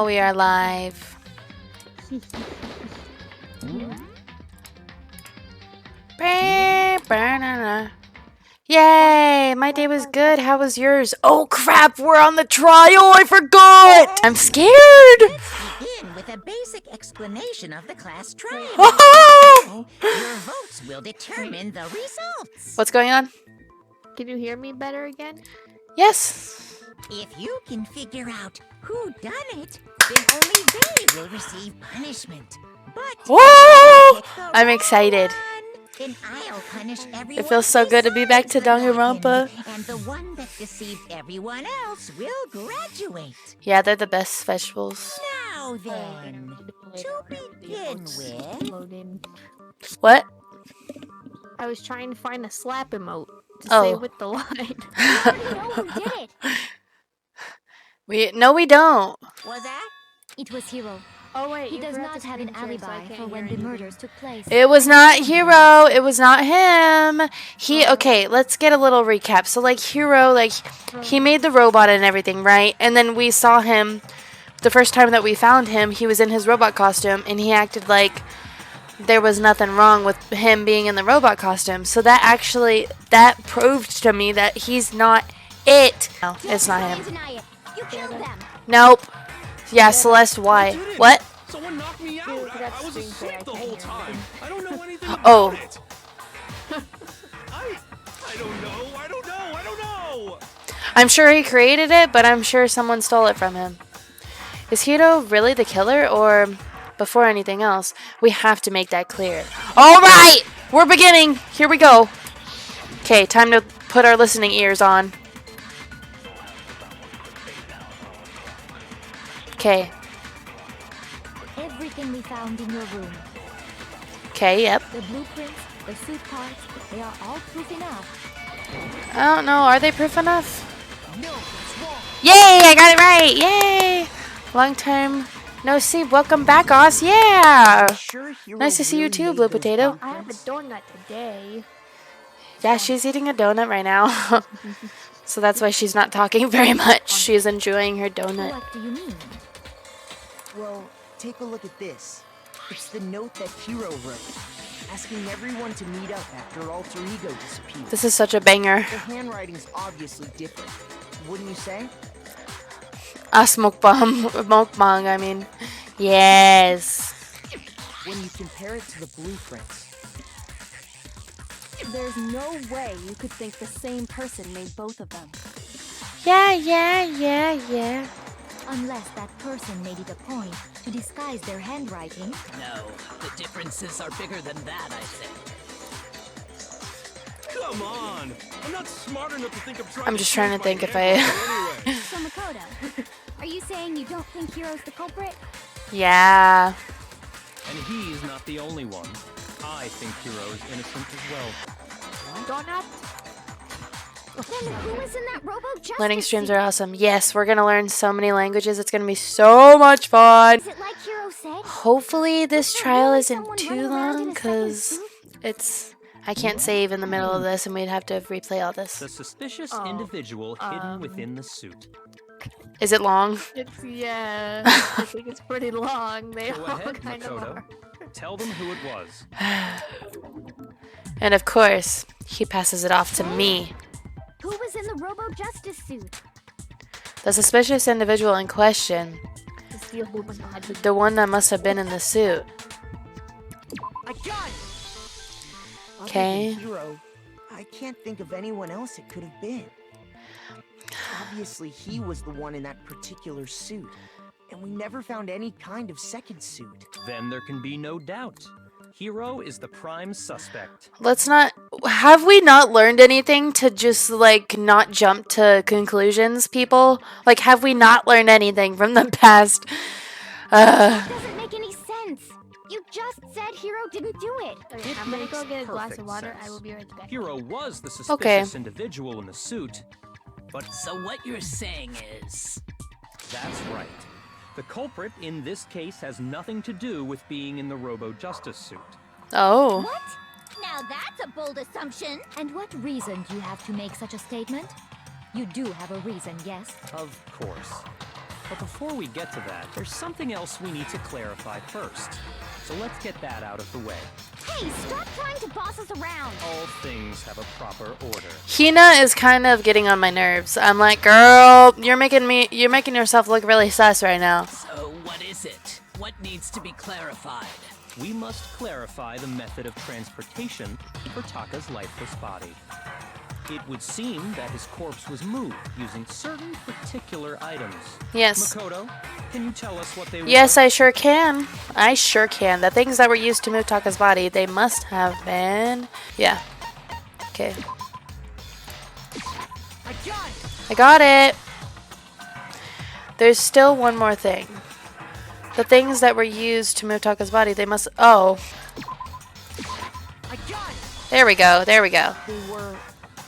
Oh, we are live. Yay! My day was good. How was yours? Oh crap! We're on the trial. I forgot. I'm scared. Let's begin with a basic explanation of the class trial. Now, your votes will determine the results. What's going on? Can you hear me better again? Yes. If you can figure out who done it, then only they will receive punishment. But Whoa! I'm excited. then I'll punish everyone. It feels so good to be back to Danganronpa. And the one that deceived everyone else will graduate. Yeah, they're the best vegetables. Now then, to begin with... What? I was trying to find a slap emote to Oh. say with the line. We know who did it. No, we don't. Was that? It was Hiro. Oh wait, He you does forgot not to have an screen share, so I alibi can't for hear when the anything. murders took place. It was not Hiro. It was not him. Okay, let's get a little recap. So, like, Hiro, like, he made the robot and everything, right? And then we saw him, the first time that we found him, he was in his robot costume, and he acted like there was nothing wrong with him being in the robot costume. So that actually, that proved to me that he's not it. No, it's not him. Deny it. You killed them. Nope. Yeah, Celeste, why? What? Someone knocked me out. I was asleep the whole time. I don't know anything about Oh. it. I don't know. I don't know. I don't know. I'm sure he created it, but I'm sure someone stole it from him. Is Hiro really the killer, or before anything else, we have to make that clear. All right, we're beginning. Here we go. Okay, time to put our listening ears on. Okay. Everything we found in your room. Okay, yep. The blueprints, the suit parts, they are all proof enough. I don't know. Are they proof enough? Yay! I got it right. Yay! Long time no see. Welcome back, Oz. Yeah. Nice to see you too, Blue Potato. I have a donut today. Yeah, she's eating a donut right now. So that's why she's not talking very much. She's enjoying her donut. What do you mean? Well, take a look at this. It's the note that Hiro wrote, asking everyone to meet up after Alter Ego disappeared. This is such a banger. The handwriting's obviously different, wouldn't you say? Smoke bomb. Smoke bong, I mean. Yes. When you compare it to the blueprints. There's no way you could think the same person made both of them. Yeah. Unless that person made it a point to disguise their handwriting. No, the differences are bigger than that, I think. Come on. I'm not smart enough to think I'm trying. I'm just trying to think if I... Anyway. So Makoto, are you saying you don't think Hiro's the culprit? Yeah. And he's not the only one. I think Hiro is innocent as well. Donut? Then who was in that Robo-Justice Learning streams suit? are awesome. Yes, we're going to learn so many languages. It's going to be so much fun. Is it like Hiro said? Hopefully this there trial really isn't someone too running around in long, a second because suit? it's... I can't save in the middle of this, and we'd have to replay all this. The suspicious Oh, individual hidden within the suit. Is it long? It's, yeah. I think it's pretty long. They Go all ahead, kind of Makoto. are. Tell them who it was. And of course, he passes it off to me. Who was in the Robo-Justice suit? The suspicious individual in question. To steal who was not. The one that must have been in the suit. I got it! Okay. Other than Hiro, I can't think of anyone else it could have been. Obviously, he was the one in that particular suit. And we never found any kind of second suit. Then there can be no doubt. Hiro is the prime suspect. Let's not... Have we not learned anything to just, like, not jump to conclusions, people? Like, have we not learned anything from the past? Doesn't make any sense. You just said Hiro didn't do it. Okay, I'm gonna go makes get a glass perfect of water. sense. I will be right back. Hiro was the suspicious Okay. individual in the suit, but So what you're saying is... that's right. The culprit in this case has nothing to do with being in the Robo-Justice suit. Oh. What? Now that's a bold assumption. And what reason do you have to make such a statement? You do have a reason, yes? Of course. But before we get to that, there's something else we need to clarify first. So let's get that out of the way. Hey, stop trying to boss us around. All things have a proper order. Hina is kind of getting on my nerves. I'm like, girl, you're making yourself look really sus right now. So what is it? What needs to be clarified? We must clarify the method of transportation for Taka's lifeless body. It would seem that his corpse was moved using certain particular items. Yes. Makoto, can you tell us what they were? Yes, I sure can. I sure can. The things that were used to move Taka's body, they must have been... Yeah. Okay. I got it. There's still one more thing. The things that were used to move Taka's body, they must... Oh. There we go. There we go. They were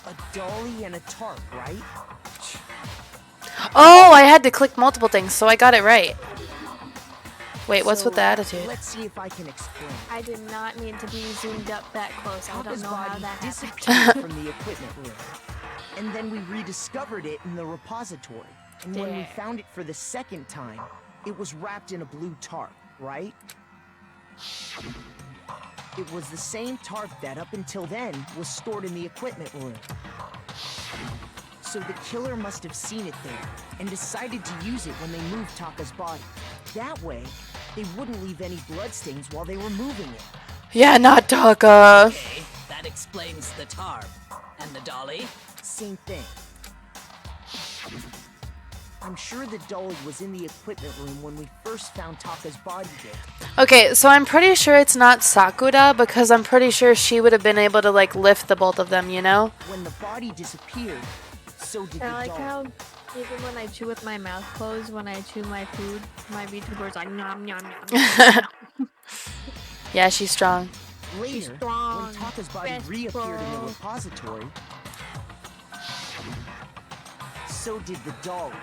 a dolly and a tarp, right? Oh, I had to click multiple things, so I got it right. Wait, what's with the attitude? Let's see if I can explain. I did not need to be zoomed up that close. I don't Taka's know how body that happened. disappeared from the equipment room. And then we rediscovered it in the repository. And when we There. found it for the second time, it was wrapped in a blue tarp, right? It was the same tarp that, up until then, was stored in the equipment room. So the killer must have seen it there, and decided to use it when they moved Taka's body. That way, they wouldn't leave any bloodstains while they were moving it. Yeah, not Taka. Okay, that explains the tarp. And the dolly? Same thing. I'm sure the dolly was in the equipment room when we first found Taka's body there. Okay, so I'm pretty sure it's not Sakura because I'm pretty sure she would have been able to like lift the both of them, you know? When the body disappeared, so did the I like dolly. how even when I chew with my mouth closed, when I chew my food, my VTuber's like nom nom nom. Yeah, she's strong. Later, strong, when Taka's body best reappeared in the bro. repository, so did the dolly.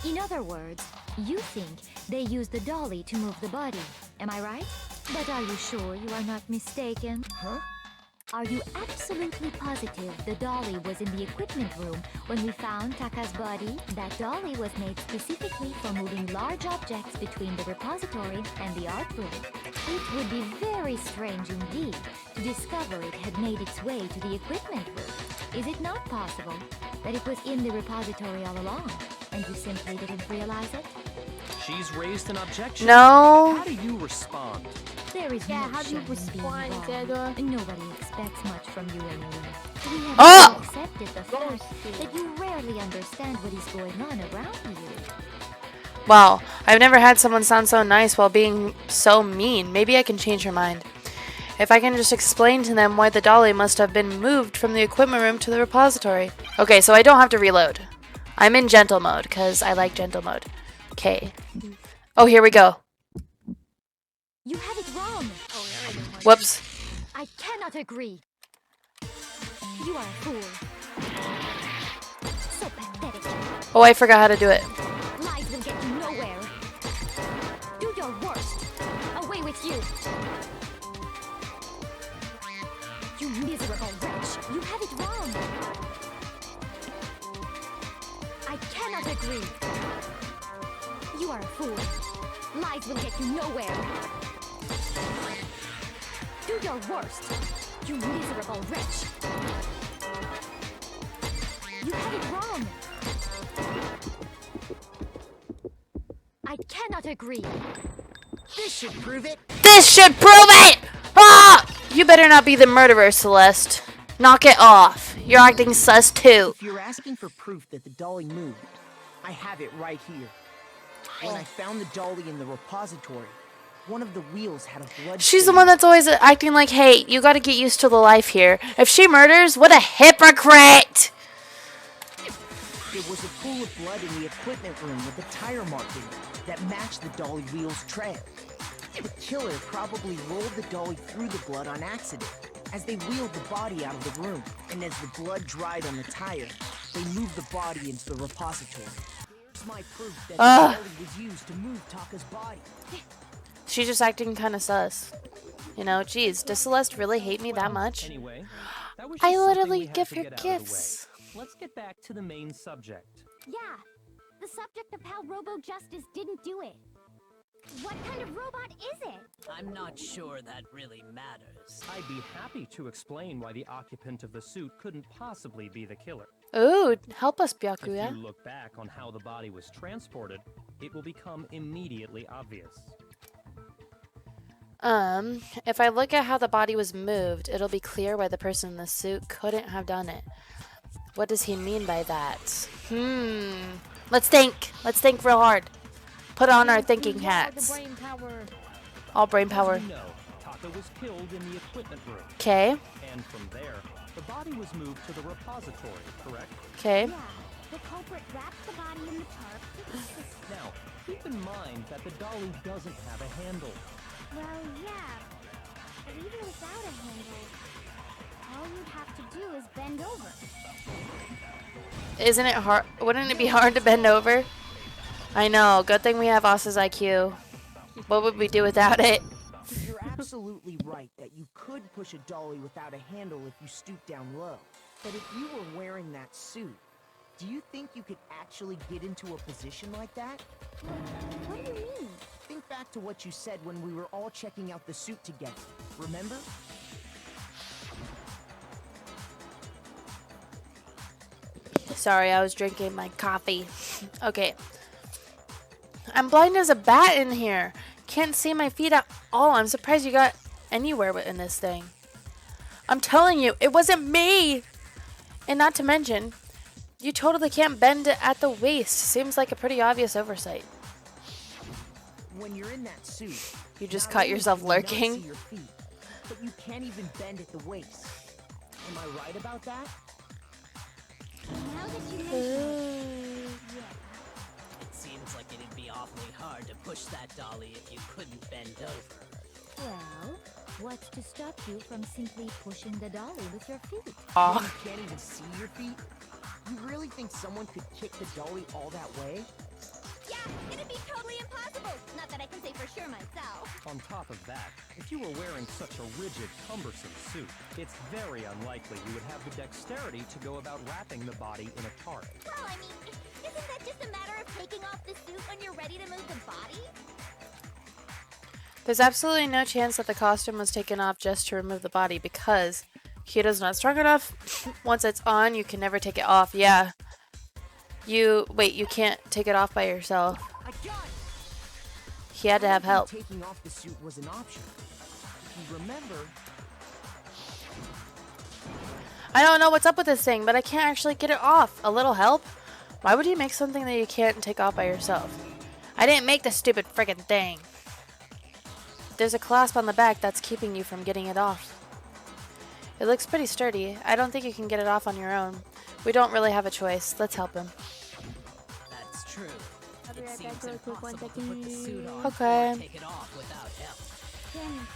In other words, you think they used the dolly to move the body. Am I right? But are you sure you are not mistaken? Huh? Are you absolutely positive the dolly was in the equipment room when we found Taka's body? That dolly was made specifically for moving large objects between the repository and the art room. It would be very strange indeed to discover it had made its way to the equipment room. Is it not possible that it was in the repository all along, and you simply didn't realize it? She's raised an objection. No. How do you respond? There is Yeah, no how do you shame in being respond, wrong. Zeta? Nobody expects much from you anyway. We have Oh! all accepted the fact that you rarely understand what is going on around you. Wow, I've never had someone sound so nice while being so mean. Maybe I can change her mind. If I can just explain to them why the dolly must have been moved from the equipment room to the repository. Okay, so I don't have to reload. I'm in gentle mode, because I like gentle mode. Okay. Oh, here we go. You have it wrong. Whoops. I cannot agree. You are a fool. So pathetic. Oh, I forgot how to do it. Lies will get you nowhere. Do your worst. Away with you. You miserable wretch. You have it wrong. I cannot agree. You are a fool. Lies will get you nowhere. Do your worst. You miserable wretch. You have it wrong. I cannot agree. This should prove it. This should prove it! Ah! You better not be the murderer, Celeste. Knock it off. You're acting sus too. If you're asking for proof that the dolly moved, I have it right here. When I found the dolly in the repository, one of the wheels had a blood She's the stain. one that's always acting like, hey, you gotta get used to the life here. If she murders, what a hypocrite! There was a pool of blood in the equipment room with a tire mark in it that matched the dolly wheel's trail. The killer probably rolled the dolly through the blood on accident as they wheeled the body out of the room, and as the blood dried on the tire, they moved the body into the repository. Here's my proof that the dolly was used to move Taka's body. She's just acting kind of sus. You know, geez, does Celeste really hate me that much? Anyway, that was I just something literally we had give to her get out of the way. gifts. Let's get back to the main subject. Yeah. the subject of how Robo-Justice didn't do it. What kind of robot is it? I'm not sure that really matters. I'd be happy to explain why the occupant of the suit couldn't possibly be the killer. Ooh, help us, If Byakuya. you look back on how the body was transported, it will become immediately obvious. If I look at how the body was moved, it'll be clear why the person in the suit couldn't have done it. What does he mean by that? Let's think. Let's think real hard. Put on our thinking hats. Brain power. All brain power. As you know, Taka was killed in the equipment room. Okay. And from there, the body was moved to the repository, correct? Okay. Yeah, the culprit wrapped the body in the tarp. Now, keep in mind that the dolly doesn't have a handle. Well, yeah, but even without a handle, all you'd have to do is bend over. Isn't it hard? Wouldn't it be hard to bend over? I know. Good thing we have Asa's IQ. What would we do without it? You're absolutely right that you could push a dolly without a handle if you stoop down low. But if you were wearing that suit, do you think you could actually get into a position like that? What do you mean? Think back to what you said when we were all checking out the suit together. Remember? Sorry, I was drinking my coffee. Okay. I'm blind as a bat in here. Can't see my feet at all. I'm surprised you got anywhere in this thing. I'm telling you, it wasn't me! And not to mention, you totally can't bend it at the waist. Seems like a pretty obvious oversight. When you're in that suit, You just not caught only yourself can you not lurking. see your feet, but you can't even bend at the waist. Am I right about that? Now that you mention It seems like it'd be awfully hard to push that dolly if you couldn't bend over. well, what's to stop you from simply pushing the dolly with your feet? Aw. You can't even see your feet? You really think someone could kick the dolly all that way? Yeah, it'd be totally impossible. Not that I can say for sure myself. On top of that, if you were wearing such a rigid, cumbersome suit, it's very unlikely you would have the dexterity to go about wrapping the body in a tarp. Well, I mean, isn't that just a matter of taking off the suit when you're ready to move the body? There's absolutely no chance that the costume was taken off just to remove the body because Hiro's not strong enough. Once it's on, you can never take it off. Yeah. You can't take it off by yourself. I got it! He had to have help. Taking off the suit was an option. If you remember, I don't know what's up with this thing, but I can't actually get it off. A little help? Why would you make something that you can't take off by yourself? I didn't make the stupid friggin' thing. There's a clasp on the back that's keeping you from getting it off. It looks pretty sturdy. I don't think you can get it off on your own. We don't really have a choice. Let's help him. That's true. I'll be It right seems back real quick, one impossible to put the suit on Okay. or take it off without help. Then,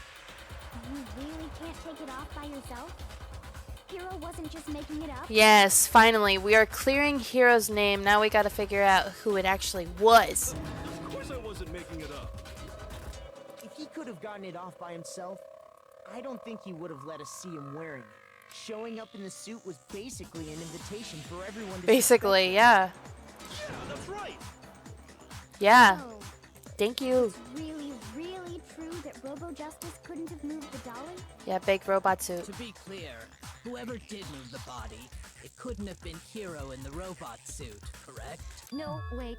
you really can't take it off by yourself? Hiro wasn't just making it up? Yes, finally. We are clearing Hiro's name. Now we gotta figure out who it actually was. Of course I wasn't making it up. if he could have gotten it off by himself, I don't think he would have let us see him wearing it. Showing up in the suit was basically an invitation for everyone to Basically, yeah. Yeah, that's right. Yeah. Oh, Thank you. it's really, really true that Robo-Justice couldn't have moved the dolly? Yeah, big robot suit. To be clear, whoever did move the body, it couldn't have been Hiro in the robot suit, correct? No, wait.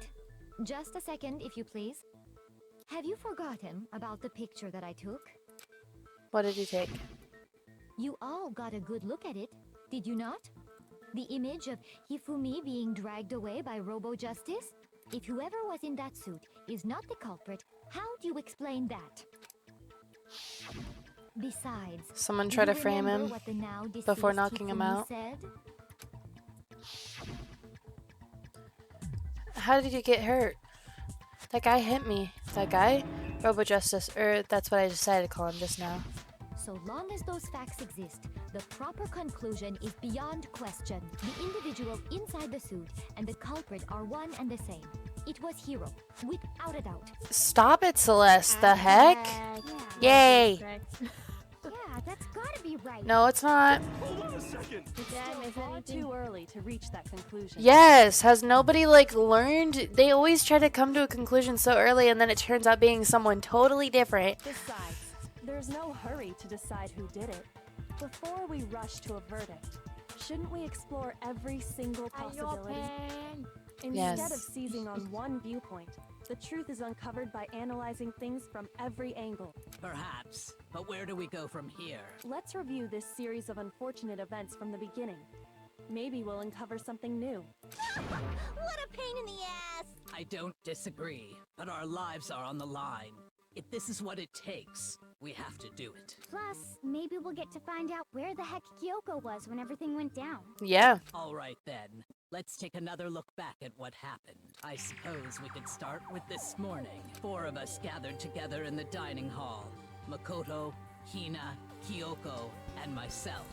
Just a second, if you please. Have you forgotten about the picture that I took? What did you take? You all got a good look at it, did you not? The image of Hifumi being dragged away by Robo-Justice? If whoever was in that suit is not the culprit, how do you explain that? Besides, Someone do try you to frame remember him what the now deceased before knocking him Hifumi out. said? How did you get hurt? That guy hit me. That guy? Robo Justice, or that's what I decided to call him just now. So long as those facts exist, the proper conclusion is beyond question. The individual inside the suit and the culprit are one and the same. It was Hiro, without a doubt. Stop it, Celeste. The heck? Yeah, Yay. Correct. yeah, that's gotta be right. No, it's not. Hold a second. It's Yeah, still miss far anything? too early to reach that conclusion. Yes, has nobody like learned? They always try to come to a conclusion so early and then it turns out being someone totally different. Besides, there's no hurry to decide who did it. Before we rush to a verdict, shouldn't we explore every single possibility? Instead Yes. of seizing on one viewpoint, the truth is uncovered by analyzing things from every angle. Perhaps. But where do we go from here? Let's review this series of unfortunate events from the beginning. Maybe we'll uncover something new. What a pain in the ass! I don't disagree, but our lives are on the line. If this is what it takes, we have to do it. Plus, maybe we'll get to find out where the heck Kyoko was when everything went down. Yeah. All right then, let's take another look back at what happened. I suppose we could start with this morning. 4 of us gathered together in the dining hall. Makoto, Hina, Kyoko, and myself.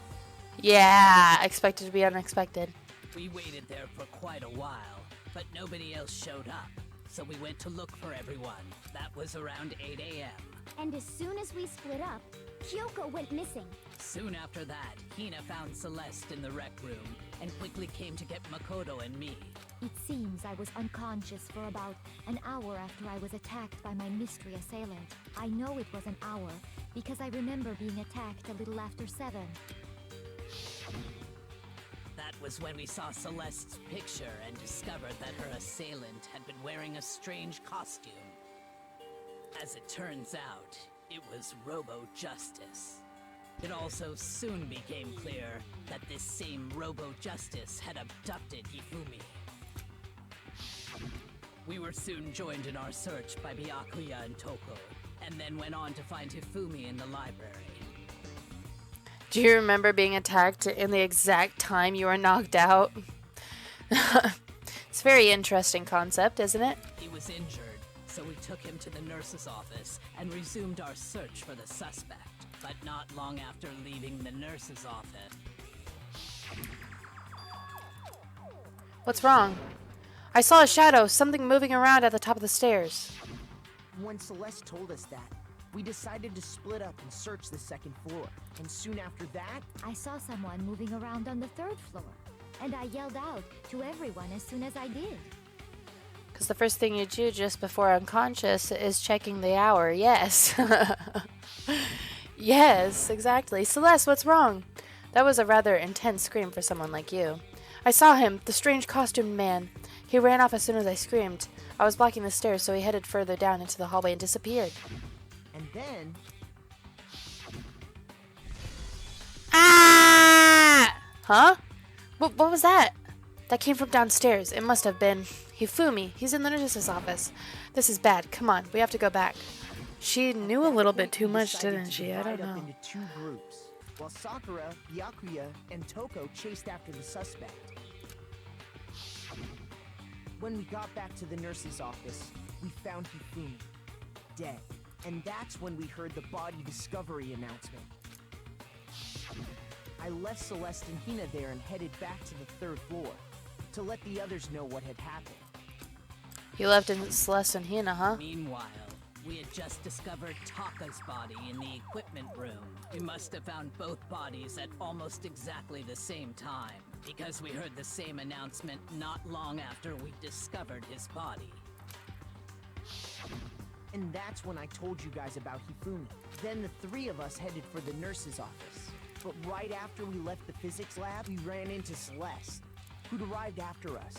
Yeah, expected to be unexpected. We waited there for quite a while, but nobody else showed up. So we went to look for everyone. That was around 8 a.m. And as soon as we split up, Kyoko went missing. Soon after that, Hina found Celeste in the rec room and quickly came to get Makoto and me. It seems I was unconscious for about an hour after I was attacked by my mystery assailant. I know it was an hour because I remember being attacked a little after 7. That was when we saw Celeste's picture and discovered that her assailant had been wearing a strange costume. As it turns out, it was Robo-Justice. It also soon became clear that this same Robo-Justice had abducted Hifumi. We were soon joined in our search by Byakuya and Toko, and then went on to find Hifumi in the library. Do you remember being attacked in the exact time you were knocked out? It's a very interesting concept, isn't it? He was injured, so we took him to the nurse's office and resumed our search for the suspect. But not long after leaving the nurse's office, What's wrong? I saw a shadow, something moving around at the top of the stairs. When Celeste told us that, we decided to split up and search the second floor. And soon after that, I saw someone moving around on the 3rd floor, and I yelled out to everyone as soon as I did. Because the first thing you do just before unconscious is checking the hour. Yes. Yes, exactly. Celeste, what's wrong? That was a rather intense scream for someone like you. I saw him, the strange costumed man. He ran off as soon as I screamed. I was blocking the stairs, so he headed further down into the hallway and disappeared. and then, Ah! Huh? What was that? That came from downstairs. It must have been Hifumi. He's in the nurse's office. This is bad. Come on, we have to go back. She knew a little bit too much, didn't she? I don't divide up know. into 2 groups, while Sakura, Byakuya, and Toko chased after the suspect. When we got back to the nurse's office, we found Hifumi, dead. And that's when we heard the body discovery announcement. I left Celeste and Hina there and headed back to the 3rd floor to let the others know what had happened. You left in Celeste and Hina, huh? meanwhile, we had just discovered Taka's body in the equipment room. We must have found both bodies at almost exactly the same time, because we heard the same announcement not long after we discovered his body. And that's when I told you guys about Hifumi. Then the 3 of us headed for the nurse's office. But right after we left the physics lab, we ran into Celeste, who'd arrived after us.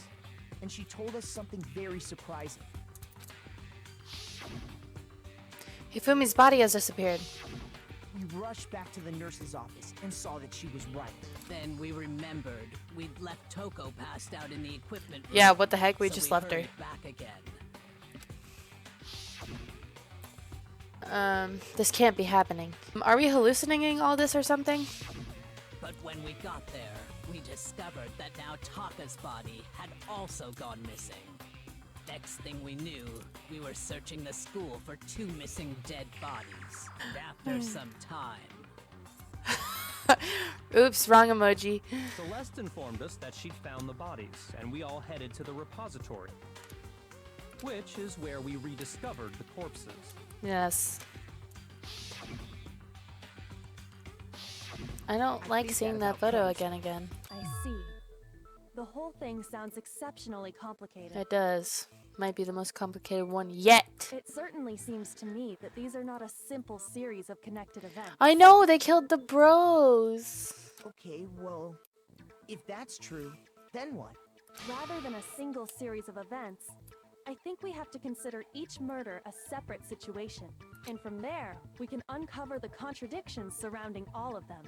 And she told us something very surprising. Hifumi's body has disappeared. We rushed back to the nurse's office and saw that she was right. Then we remembered we'd left Toko passed out in the equipment room. Yeah, what the heck? We so just we left her. hurried back again. This can't be happening. Are we hallucinating all this or something? But when we got there, we discovered that now Taka's body had also gone missing. Next thing we knew, we were searching the school for 2 missing dead bodies. And after some time, Oops, wrong emoji. Celeste informed us that she'd found the bodies, and we all headed to the repository, which is where we rediscovered the corpses. Yes. I don't like seeing that photo again. I see. The whole thing sounds exceptionally complicated. It does. Might be the most complicated one yet. It certainly seems to me that these are not a simple series of connected events. I know, they killed the bros. Okay, well, if that's true, then what? Rather than a single series of events, I think we have to consider each murder a separate situation. And from there, we can uncover the contradictions surrounding all of them.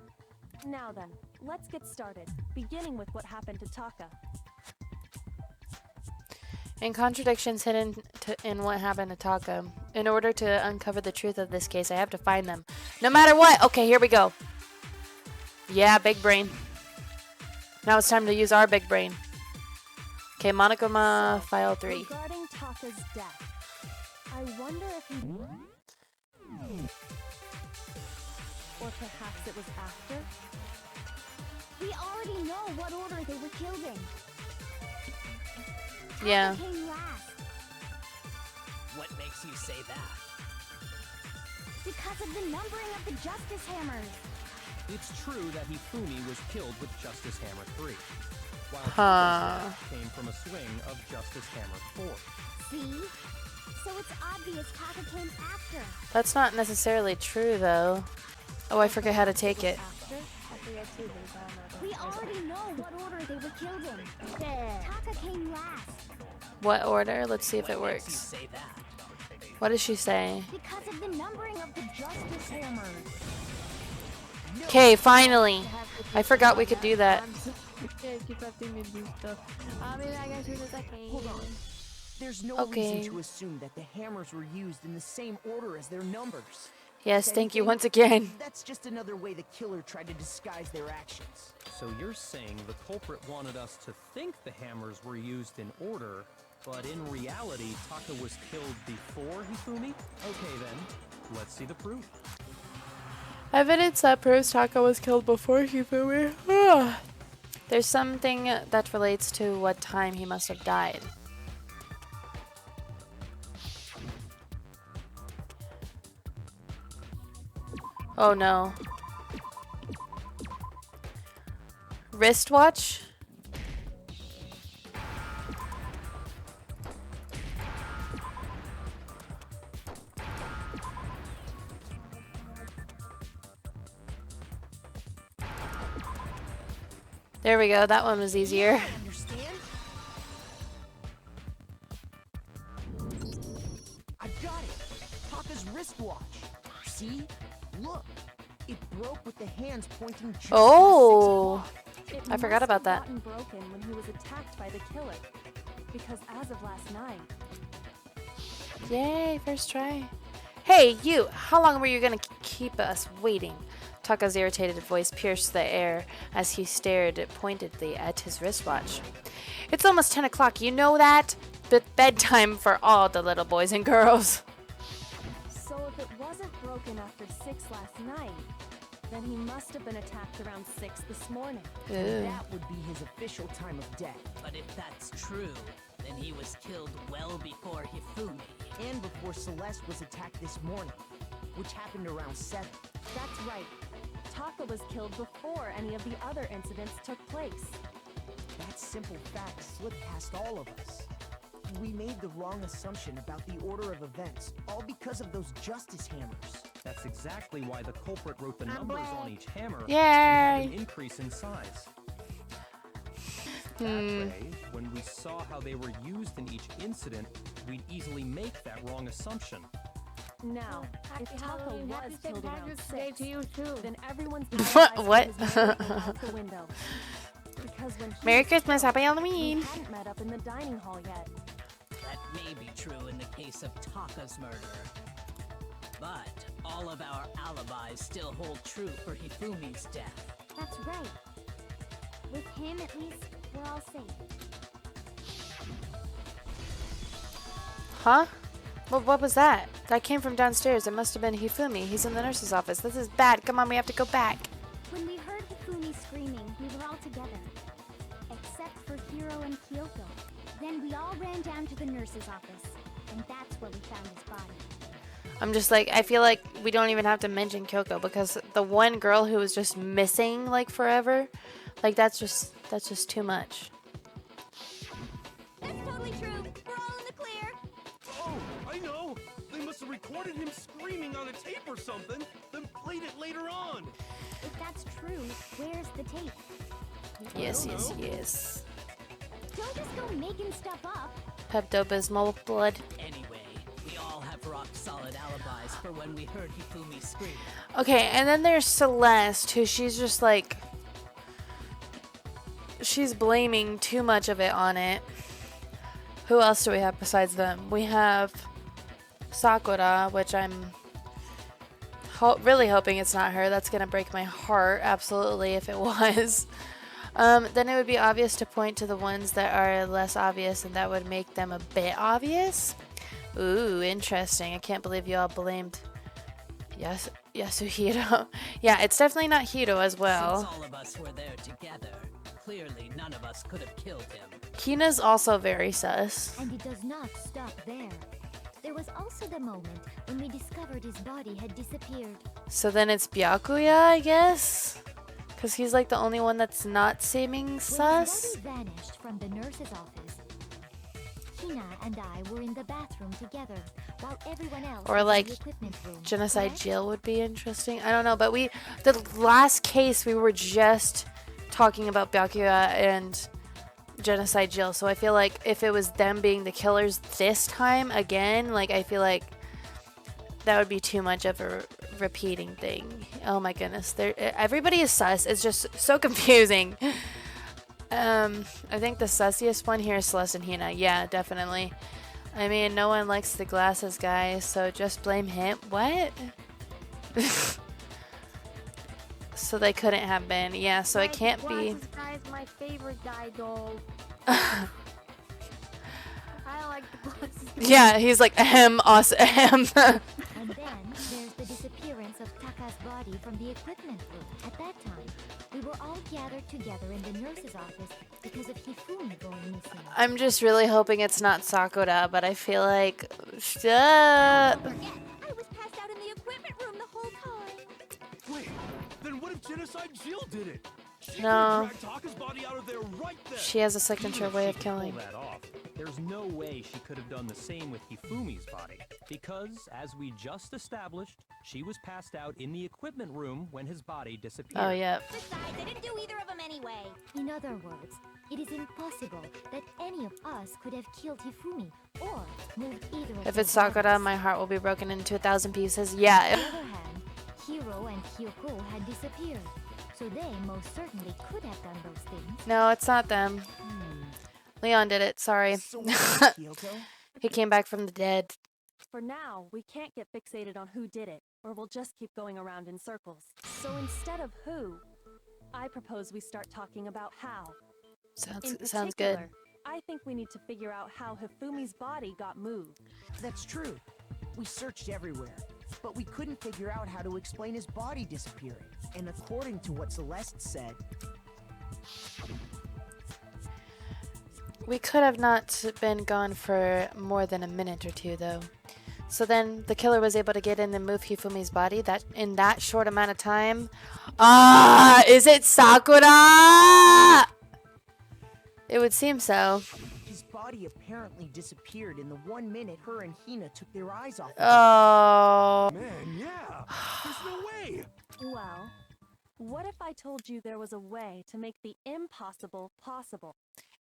Now then, let's get started, beginning with what happened to Taka. And contradictions hidden in what happened to Taka. In order to uncover the truth of this case, I have to find them. No matter what! Okay, here we go. Yeah, big brain. Now it's time to use our big brain. Okay, Monokuma File 3. Regarding Taka's death, I wonder if he... Or perhaps it was after? We already know what order they were killed in. Yeah. Taka came last What makes you say that? because of the numbering of the Justice Hammers. It's true that Hifumi was killed with Justice Hammer 3, while Huh. Taka's death came from a swing of Justice Hammer 4. See? So it's obvious Taka came after. That's not necessarily true, though. Oh, I forget how to take it. After? I forget too, but I don't know. We already know what order they were killed in. Taka came last What order? Let's see if it What makes you works. say that? What does she say? because of the numbering of the Justice Hammers. Okay, finally. I forgot we could do that. Yeah, keep having me do stuff. I mean, I guess it's okay. Hold on. There's no Okay. reason to assume that the hammers were used in the same order as their numbers. Yes, If thank you anything, once again. That's just another way the killer tried to disguise their actions. So you're saying the culprit wanted us to think the hammers were used in order, but in reality, Taka was killed before Hifumi? Okay then, let's see the proof. Evidence that proves Taka was killed before Hifumi. Ah. There's something that relates to what time he must have died. Oh no. Wristwatch? There we go, that one was easier. Understand? I've got it. Taka's wristwatch. See? Look. It broke with the hands pointing just Oh. to 6 o'clock. It I forgot must about have that. gotten broken when he was attacked by the killer. Because as of last night, Yay, first try. Hey, you! How long were you gonna keep us waiting? Taka's irritated voice pierced the air as he stared pointedly at his wristwatch. It's almost 10 o'clock, you know that? But bedtime for all the little boys and girls. so if it wasn't broken after 6 last night, then he must have been attacked around 6 this morning. Ew. That would be his official time of death. But if that's true, then he was killed well before Hifumi. And before Celeste was attacked this morning, which happened around 7. That's right. Taka was killed before any of the other incidents took place. That simple fact slipped past all of us. We made the wrong assumption about the order of events, all because of those justice hammers. That's exactly why the culprit wrote the numbers on each hammer and Yay. had an increase in size. That Hmm. way, when we saw how they were used in each incident, we'd easily make that wrong assumption. Now, if Taka was killed around 6, to you too. then everyone's What? out the window. Because when he Merry was Christmas, killed, Happy we Halloween! hadn't met up in the dining hall yet. That may be true in the case of Taka's murder. But all of our alibis still hold true for Hifumi's death. That's right. With him, at least, we're all safe. Huh? Well, what was that? That came from downstairs. It must have been Hifumi. He's in the nurse's office. This is bad. Come on, we have to go back. When we heard Hifumi screaming, we were all together. Except for Hiro and Kyoko. Then we all ran down to the nurse's office. And that's where we found his body. I'm just like, I feel like we don't even have to mention Kyoko because the one girl who was just missing like forever, like that's just too much. That's totally true. We're all in the clear. Oh, I know. They must have recorded him screaming on a tape or something, then played it later on. If that's true, where's the tape? Yes, I don't yes, know. yes. Don't just go making stuff up. Pepto-Bismol blood. Anyway, we all have rock-solid alibis for when we heard Hifumi scream. Okay, and then there's Celeste, who she's just like, she's blaming too much of it on it. Who else do we have besides them? We have Sakura, which I'm really hoping it's not her. That's gonna break my heart, absolutely, if it was. Then it would be obvious to point to the ones that are less obvious, and that would make them a bit obvious. Ooh, interesting. I can't believe you all blamed Yasuhiro. Yeah, it's definitely not Hiro as well. Since all of us were there together, clearly none of us could have killed him. Kina's also very sus. And it does not stop there. There was also the moment when we discovered his body had disappeared. So then it's Byakuya, I guess? Because he's like the only one that's not seeming When sus. his body vanished from the nurse's office, Hina and I were in the bathroom together, while everyone else Or was like in the equipment room. Genocide correct? Jill would be interesting. I don't know, but the last case we were just talking about Byakuya and Genocide Jill, so I feel like if it was them being the killers this time again, like I feel like that would be too much of a repeating thing. Oh my goodness, everybody is sus. It's just so confusing. I think the sussiest one here is Celeste and Hina. Yeah, definitely. I mean, no one likes the glasses guy, so just blame him. What? So they couldn't have been. Yeah, so it can't be. Glasses guy's my favorite guy, doll. I like the glasses. Yeah, he's like, ahem, us, ahem. And then there's the disappearance of Taka's body from the equipment room. At that time, we were all gathered together in the nurse's office because of Hifumi going missing. I'm just really hoping it's not Sakura, but I feel like... Don't forget, I was passed out in the equipment room the whole time. Wait, then what if Genocide Jill did it? She No. could drag Taka's body out of there right then. She has a signature way of She could killing. pull that off. There's no way she could have done the same with Hifumi's body, because, as we just established, she was passed out in the equipment room when his body disappeared. Oh, yeah. Besides, I didn't do either of them anyway. In other words, it is impossible that any of us could have killed Hifumi or moved either of If their it's Sakura, bodies. my heart will be broken into 1,000 pieces. Yeah. On the other hand, Hiro and Kyoko had disappeared, so they most certainly could have done those things. No, it's not them. Leon did it. Sorry. So what is Kyoko? He came back from the dead. For now, we can't get fixated on who did it, or we'll just keep going around in circles. So instead of who, I propose we start talking about how. In Sounds good. particular, I think we need to figure out how Hifumi's body got moved. That's true. We searched everywhere, but we couldn't figure out how to explain his body disappearing. And according to what Celeste said, We could have not been gone for more than a minute or two, though. So then the killer was able to get in and move Hifumi's body in that short amount of time. Ah, is it Sakura? It would seem so. his body apparently disappeared in the 1 minute her and Hina took their eyes off of him. Oh. Man, yeah. There's no way. Well, what if I told you there was a way to make the impossible possible?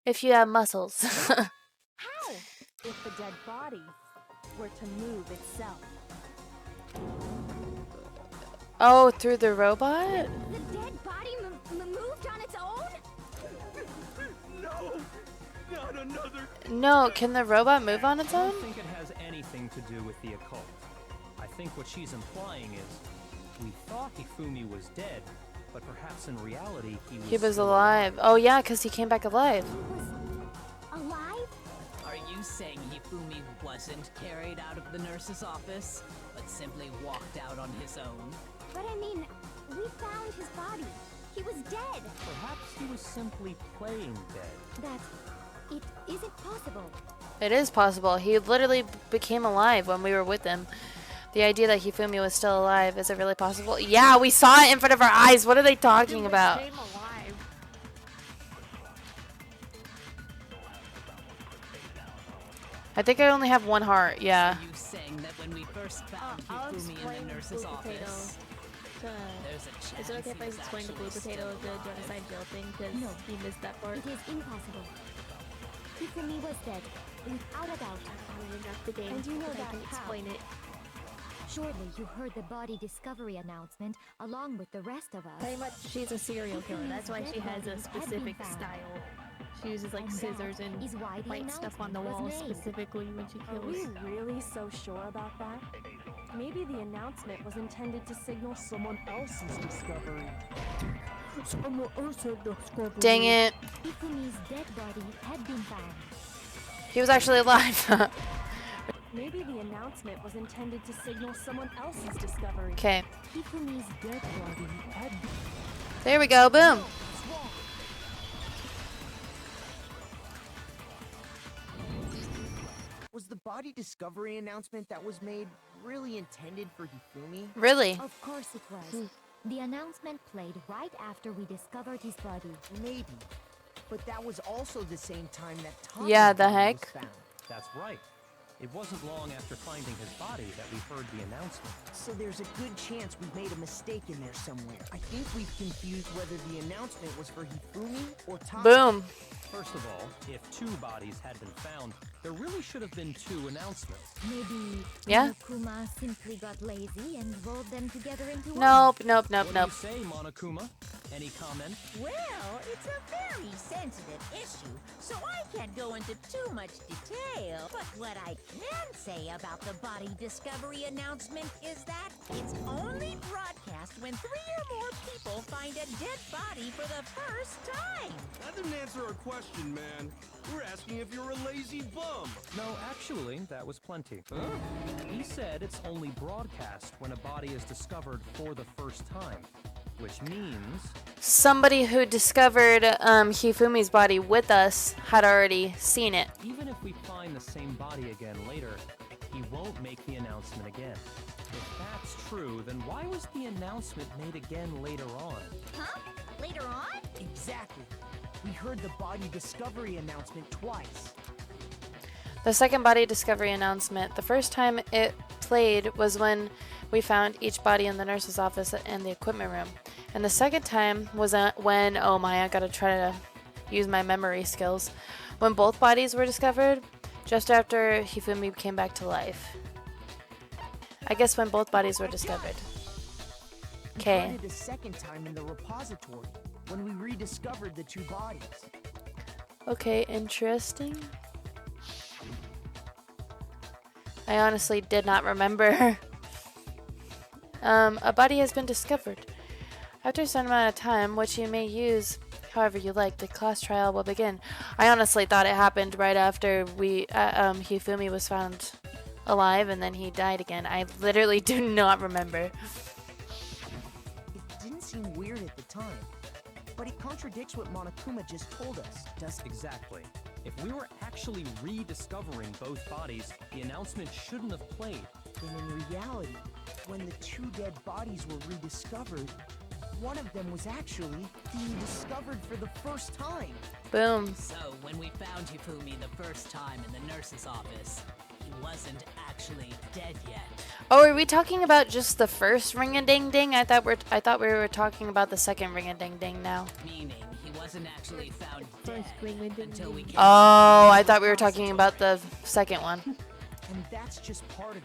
If you have muscles. How? If the dead body were to move itself. Oh, through the robot? The dead body moved on its own? No, not another. No, can the robot move on its I own? don't think it has anything to do with the occult. I think what she's implying is, we thought Hifumi was dead, but perhaps in reality He was still alive. Oh yeah, because he came back alive. Alive? Are you saying Hifumi wasn't carried out of the nurse's office, but simply walked out on his own? But I mean, we found his body. He was dead. Perhaps he was simply playing dead. It isn't possible. It is possible. He literally became alive when we were with him. The idea that Hifumi was still alive, is it really possible? Yeah, we saw it in front of our eyes. What are they talking about? Came alive. I think I only have one heart. Yeah. You saying that when we first found I'll Hifumi in explain the nurse's Blue Potato. office, there's a chance Is it okay if I he was explain to Blue actually Potato still the alive. genocide jail thing? Because No. he missed that part. It is impossible. Hifumi was dead, without a doubt. Enough the game. And you know I that can how? explain it. Surely you heard the body discovery announcement along with the rest of us. Pretty much, she's a serial killer. That's why she has a Dead bodies had specific been found. style. She uses like And that scissors and is why the light stuff on the announcement walls was made. specifically when she Are we kills. really so sure about that? Maybe the announcement was intended to signal someone else's discovery. Dang it. Hifumi's dead body had been found. He was actually alive. Maybe the announcement was intended to signal someone else's discovery. Okay. Hifumi's dead body had been There we go. Boom. Was the body discovery announcement that was made really intended for Hifumi? Really? Of course it was. The announcement played right after we discovered his body. Maybe. But that was also the same time that Taka's Yeah, the body was heck? found. That's right. It wasn't long after finding his body that we heard the announcement. So there's a good chance we've made a mistake in there somewhere. I think we've confused whether the announcement was for Hifumi or Taka. Boom. First of all, if 2 bodies had been found, there really should have been 2 announcements. Maybe Yeah? Monokuma simply got lazy and rolled them together into one. Nope, nope, nope, What nope. do you say, Monokuma? Any comment? Well, it's a very sensitive issue, so I can't go into too much detail. But what I can say about the body discovery announcement is that it's only broadcast when 3 or more people find a dead body for the first time. That didn't answer our question, man. We're asking if you're a lazy bum. No, actually, that was plenty. He said it's only broadcast when a body is discovered for the first time, which means Somebody who discovered Hifumi's body with us had already seen it. even if we find the same body again later, he won't make the announcement again. If that's true, then why was the announcement made again later on? Huh? Later on? Exactly. We heard the body discovery announcement twice. The second body discovery announcement, the first time it played was when we found each body in the nurse's office and the equipment room. And the second time was when, oh my, I gotta try to use my memory skills, when both bodies were discovered, just after Hifumi came back to life. I guess when both bodies were discovered. We Okay. heard it a second time in the repository when we rediscovered the 2 bodies. Okay, interesting. I honestly did not remember. A body has been discovered. After a certain amount of time, which you may use however you like, the class trial will begin. I honestly thought it happened right after Hifumi was found alive and then he died again. I literally do not remember. It didn't seem weird at the time, but it contradicts what Monokuma just told us. Exactly. If we were actually rediscovering both bodies, the announcement shouldn't have played. Then in reality, when the 2 dead bodies were rediscovered, one of them was actually being discovered for the first time. Boom. So, when we found Hifumi the first time in the nurse's office, he wasn't actually dead yet. Oh, are we talking about just the first ring-a-ding-ding? I thought we were talking about the second ring-a-ding-ding now. Meaning, he wasn't actually found dead First ring-a-ding-ding. until we came Oh, I thought we were talking about the second one. And that's just part of it.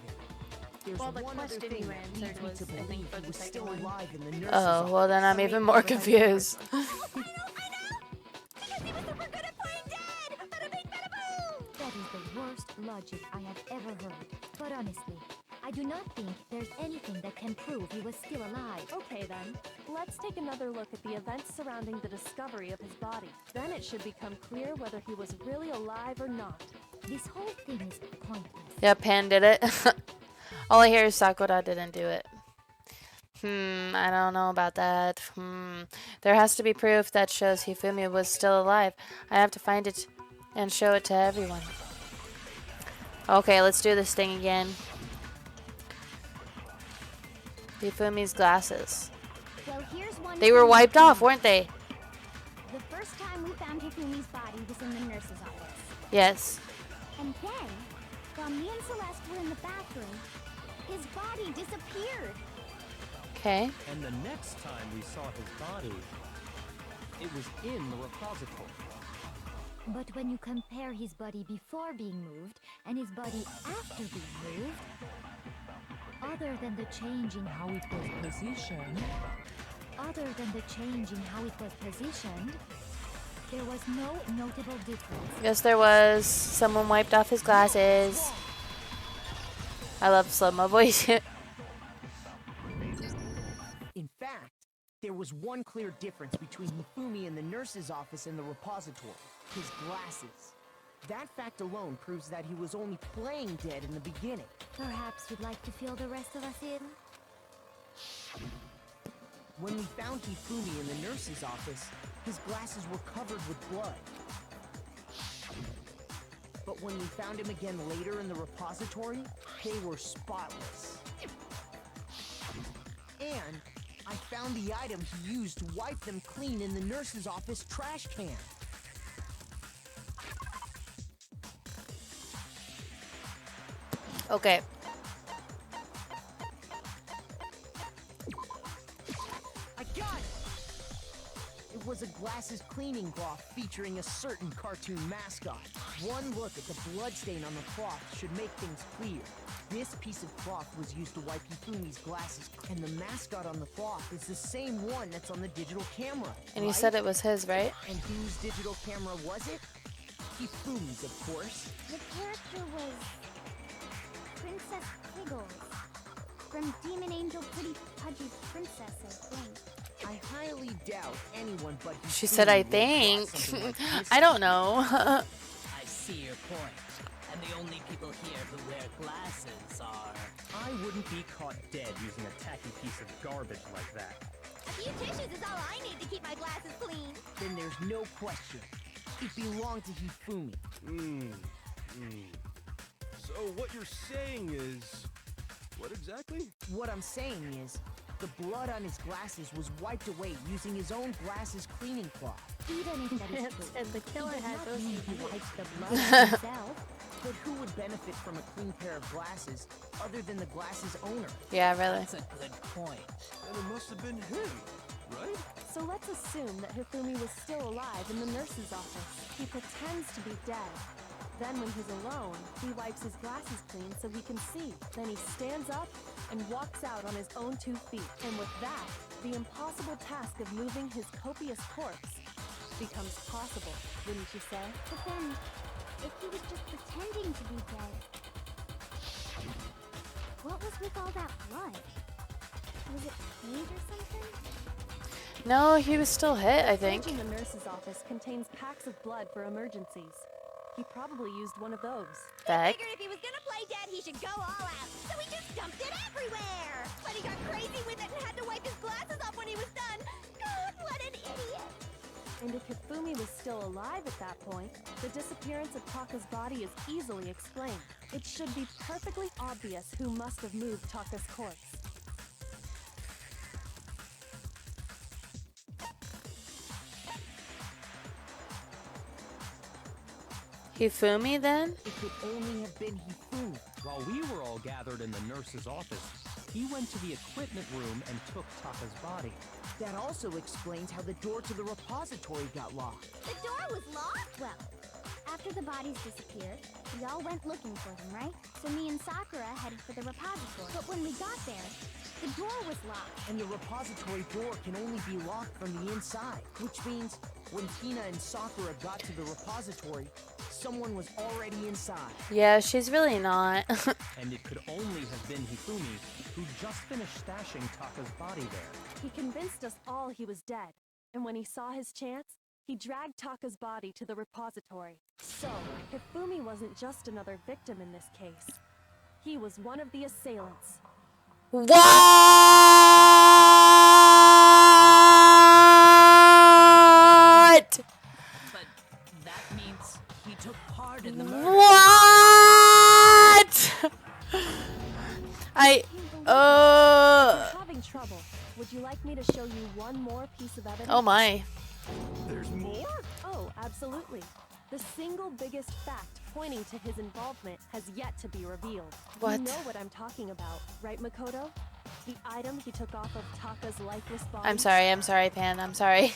There's Well, the one other question thing you that answered leads me was, to I think, believe for he the was second still one. alive in the nurse's Oh, well then I'm So even maybe more we're talking about the confused. first one. Because he was super good at playing dead! Bada bing, bada boom! That is the worst logic I have ever heard. But honestly, I do not think there's anything that can prove he was still alive. Okay then, let's take another look at the events surrounding the discovery of his body. Then it should become clear whether he was really alive or not. This whole thing is pointless. Yeah, Pan did it. All I hear is Sakura didn't do it. I don't know about that. There has to be proof that shows Hifumi was still alive. I have to find it and show it to everyone. Okay, let's do this thing again. Hifumi's glasses. Well, here's one They were thing wiped we off, know. weren't they? The first time we found Hifumi's body was in the nurse's office. Yes. And then, while me and Celeste were in the bathroom, his body disappeared. Okay. And the next time we saw his body, it was in the repository. But when you compare his body before being moved and his body after being moved, other than the change in how it was positioned, there was no notable difference. Yes, there was. Someone wiped off his glasses. I love slow-mo voice. In fact, there was one clear difference between Hifumi in the nurse's office and the repository. His glasses. That fact alone proves that he was only playing dead in the beginning. Perhaps you'd like to fill the rest of us in? When we found Hifumi in the nurse's office, his glasses were covered with blood. But when we found him again later in the repository, they were spotless. And I found the item he used to wipe them clean in the nurse's office trash can. Okay. I got it! It was a glasses cleaning cloth featuring a certain cartoon mascot. One look at the bloodstain on the cloth should make things clear. This piece of cloth was used to wipe Hifumi's glasses, and the mascot on the cloth is the same one that's on the digital camera. And you right? said it was his, right? And whose digital camera was it? Hifumi's, of course. The character was Princess Piggles from Demon Angel Pretty Pudgy Princess, I think. I highly doubt anyone but Hifumi She said, I would have think. thought something like this. I don't know. I see your point. And the only people here who wear glasses are... I wouldn't be caught dead using a tacky piece of garbage like that. A few tissues is all I need to keep my glasses clean. Then there's no question. It belonged to Hifumi. So what you're saying is... What exactly? What I'm saying is, the blood on his glasses was wiped away using his own glasses cleaning cloth. Even if that is true, And the killer he does had not those. mean he wiped the blood on himself. But who would benefit from a clean pair of glasses other than the glasses owner? Yeah, really. That's a good point. And it must have been him, right? So let's assume that Hifumi was still alive in the nurse's office. He pretends to be dead. Then when he's alone, he wipes his glasses clean so he can see. Then he stands up and walks out on his own 2 feet. And with that, the impossible task of moving his copious corpse becomes possible, wouldn't you say? But then, if he was just pretending to be dead, what was with all that blood? Was it paint or something? No, he was still hit, I think. The nurse's office contains packs of blood for emergencies. He probably used one of those. The heck? Figured if he was gonna play dead, he should go all out. So he just dumped it everywhere. But he got crazy with it and had to wipe his glasses off when he was done. God, what an idiot. And if Hifumi was still alive at that point, the disappearance of Taka's body is easily explained. It should be perfectly obvious who must have moved Taka's corpse. Hifumi then? It could only have been Hifumi. While we were all gathered in the nurse's office, he went to the equipment room and took Taka's body. That also explains how the door to the repository got locked. The door was locked? Well, after the bodies disappeared, we all went looking for them, right? So me and Sakura headed for the repository. But when we got there, the door was locked. And the repository door can only be locked from the inside. Which means, when Tina and Sakura got to the repository, someone was already inside. Yeah, she's really not. And it could only have been Hifumi, who just finished stashing Taka's body there. He convinced us all he was dead. And when he saw his chance, he dragged Taka's body to the repository. So, Hifumi wasn't just another victim in this case. He was one of the assailants. What? But that means he took part in the murder. What? I Having trouble. Would you like me to show you one more piece of evidence? Oh my. There's more? Oh, absolutely. The single biggest fact pointing to his involvement has yet to be revealed. What? You know what I'm talking about, right, Makoto? The item he took off of Taka's lifeless body. I'm sorry, Pan. I'm sorry.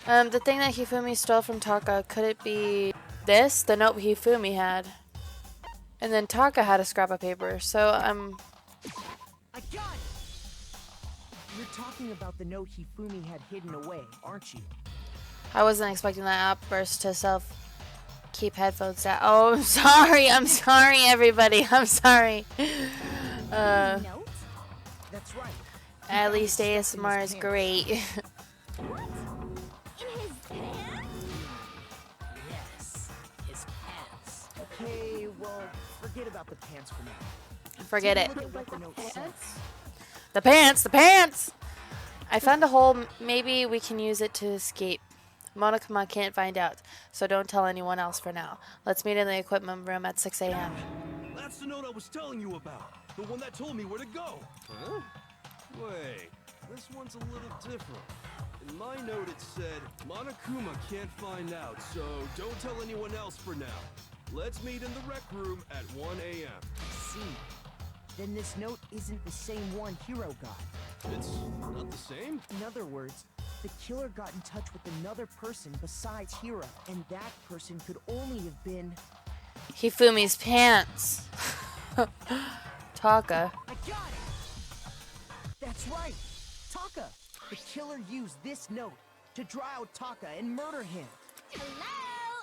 The thing that Hifumi stole from Taka, could it be this? The note Hifumi had. And then Taka had a scrap of paper, so I got it! You're talking about the note Hifumi had hidden away, aren't you? I wasn't expecting that outburst to keep headphones down. Oh, I'm sorry, everybody. I'm sorry. Note? That's right. At least ASMR is great. What? In his pants? Yes, his pants. Okay, well, forget about the pants for now. Forget it. Look at what the note says. The pants! I found a hole. Maybe we can use it to escape. Monokuma can't find out, so don't tell anyone else for now. Let's meet in the equipment room at 6 a.m. That's the note I was telling you about. The one that told me where to go. Huh? Wait, this one's a little different. In my note it said, Monokuma can't find out, so don't tell anyone else for now. Let's meet in the rec room at 1 a.m. See. Then this note isn't the same one Hiro got. It's not the same? In other words, the killer got in touch with another person besides Hiro, and that person could only have been... Hifumi's pants. Taka. I got it! That's right! Taka! The killer used this note to draw out Taka and murder him. Hello?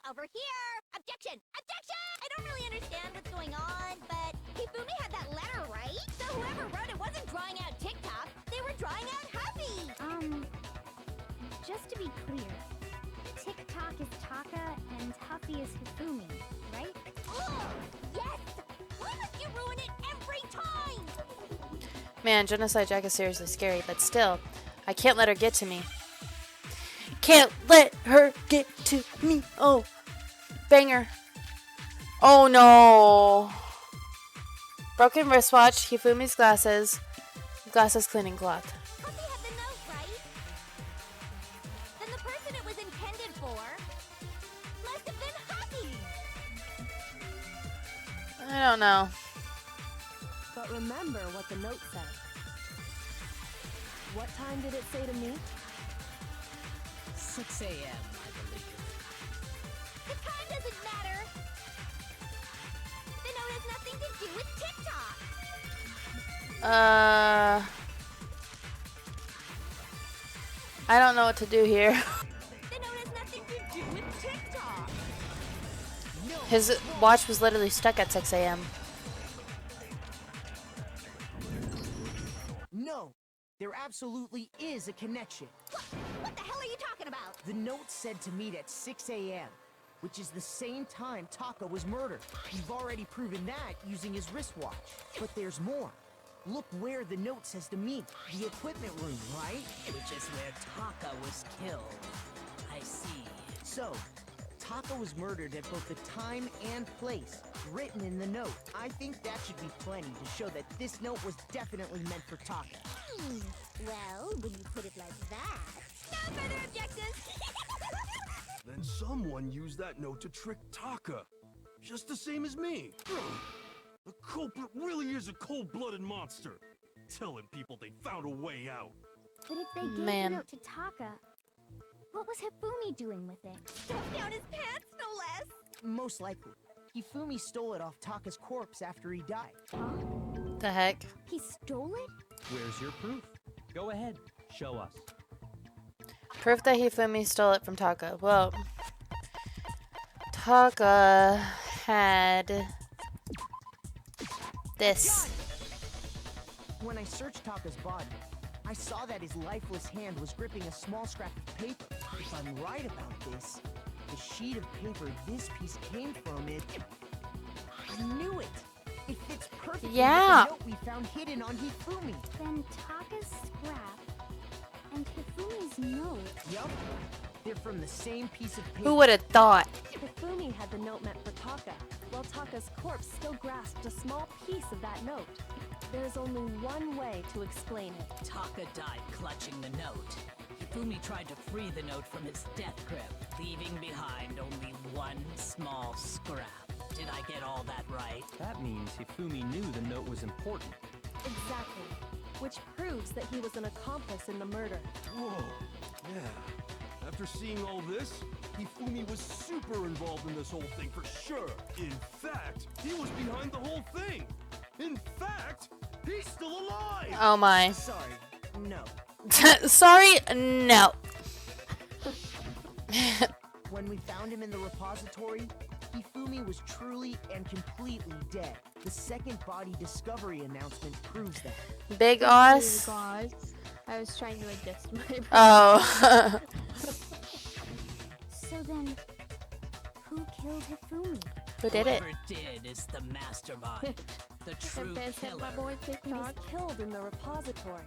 Over here! Objection! Objection! I don't really understand what's going on, but Hifumi had that letter, right? So whoever wrote it wasn't drawing out TikTok, they were drawing out Huffy! Just to be clear, TikTok is Taka and Huffy is Hifumi, right? Oh, yes! Why must you ruin it every time? Man, Genocide Jack is seriously scary, but still, I can't let her get to me. Can't let her get to me. Oh, banger. Oh no. Broken wristwatch, Hifumi's glasses cleaning cloth. Huffy had the note, right? Then the person it was intended for must have been Huffy! I don't know. But remember what the note said. What time did it say to me? 6 a.m., I believe. The time doesn't matter! The note has nothing to do with TikTok! I don't know what to do here. The note has nothing to do with TikTok! His watch was literally stuck at 6 a.m. No, there absolutely is a connection. What the hell are you talking about? The note said to meet at 6 a.m., which is the same time Taka was murdered. You've already proven that using his wristwatch. But there's more. Look where the note says to meet. The equipment room, right? Which is where Taka was killed. I see. So, Taka was murdered at both the time and place, written in the note. I think that should be plenty to show that this note was definitely meant for Taka. Well, when you put it like that... No further objections! Then someone used that note to trick Taka. Just the same as me. The culprit really is a cold-blooded monster. Telling people they found a way out. But if they gave Man. the note to Taka, what was Hifumi doing with it? Stuffed down his pants, no less! Most likely. Hifumi stole it off Taka's corpse after he died. The heck? He stole it? Where's your proof? Go ahead, show us. Proof that Hifumi stole it from Taka. Well, Taka had this. When I searched Taka's body, I saw that his lifeless hand was gripping a small scrap of paper. If I'm right about this, the sheet of paper this piece came from, I knew it! It fits perfectly Yeah. with the note we found hidden on Hifumi. Then Taka's scrap and Hifumi's note. Yup. They're from the same piece of paper. Who would have thought? Hifumi had the note meant for Taka, while Taka's corpse still grasped a small piece of that note. There's only one way to explain it. Taka died clutching the note. Hifumi tried to free the note from its death grip, leaving behind only one small scrap. Did I get all that right? That means Hifumi knew the note was important. Exactly. Which proves that he was an accomplice in the murder. Whoa. Yeah. After seeing all this, Hifumi was super involved in this whole thing for sure. In fact, he was behind the whole thing. In fact, he's still alive. Oh my. Sorry, no. Sorry, no. When we found him in the repository, Hifumi was truly and completely dead. The second body discovery announcement proves that. Big Oz. Guys, I was trying to adjust my. Oh. So then, who killed Hifumi? Who did it? Whoever did is the mastermind, the true killer. My boy He was TikTok. killed in the repository.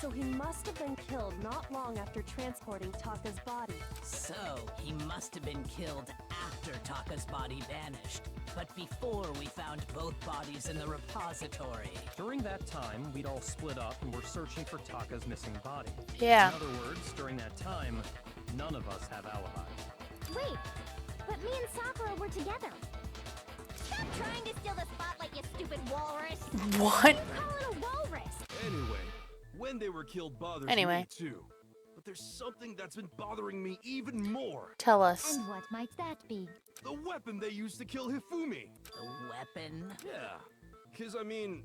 So he must have been killed not long after transporting Taka's body. So, he must have been killed after Taka's body vanished, but before we found both bodies in the repository. During that time, we'd all split up and were searching for Taka's missing body. Yeah. In other words, during that time, none of us have alibis. Wait, but me and Sakura were together. Stop trying to steal the spotlight, you stupid walrus! What? Call it a walrus! Anyway, when they were killed bothers Anyway. me too. But there's something that's been bothering me even more. Tell us. And what might that be? The weapon they used to kill Hifumi. The weapon? Yeah. Because, I mean,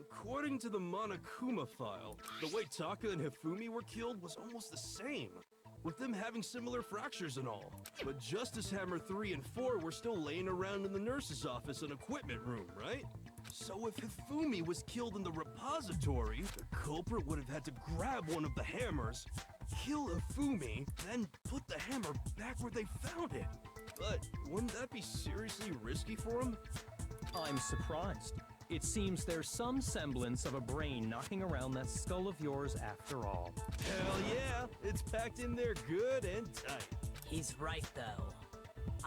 according to the Monokuma file, the way Taka and Hifumi were killed was almost the same, with them having similar fractures and all. But Justice Hammer 3 and 4 were still laying around in the nurse's office and equipment room, right? So if Hifumi was killed in the repository, the culprit would have had to grab one of the hammers, kill Hifumi, then put the hammer back where they found it. But wouldn't that be seriously risky for him? I'm surprised. It seems there's some semblance of a brain knocking around that skull of yours after all. Hell yeah, it's packed in there good and tight. He's right, though.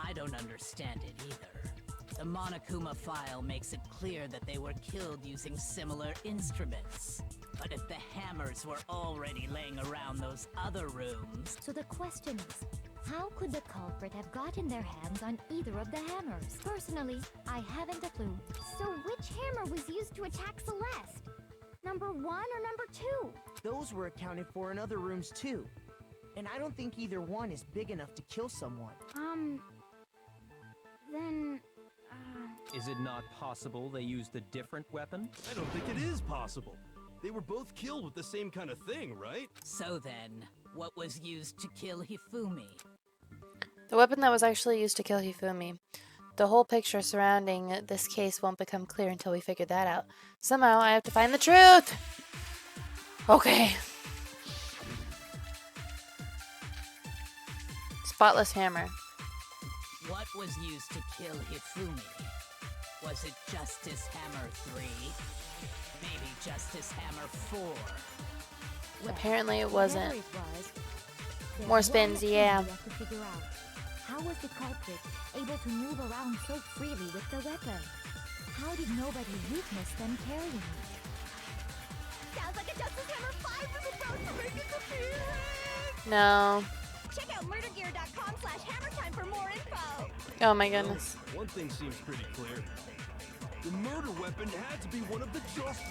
I don't understand it either. The Monokuma file makes it clear that they were killed using similar instruments. But if the hammers were already laying around those other rooms... So the question is, how could the culprit have gotten their hands on either of the hammers? Personally, I haven't a clue. So which hammer was used to attack Celeste? Number 1 or number 2? Those were accounted for in other rooms too. And I don't think either one is big enough to kill someone. Then... Is it not possible they used a different weapon? I don't think it is possible. They were both killed with the same kind of thing, right? So then, what was used to kill Hifumi? The weapon that was actually used to kill Hifumi. The whole picture surrounding this case won't become clear until we figure that out. Somehow, I have to find the truth! Okay. Spotless hammer. What was used to kill Hifumi? Was it Justice Hammer 3? Maybe Justice Hammer 4? Apparently it wasn't. Whatever it was, there's More one spins, thing yeah. we have to figure out. How was the culprit able to move around so freely with the weapon? How did nobody witness them carrying it? Sounds like a Justice Hammer 5 is about to make its appearance! No. Check out murdergear.com/hammertime for more info! Oh my goodness. One thing seems pretty clear. The murder weapon had to be one of the Justice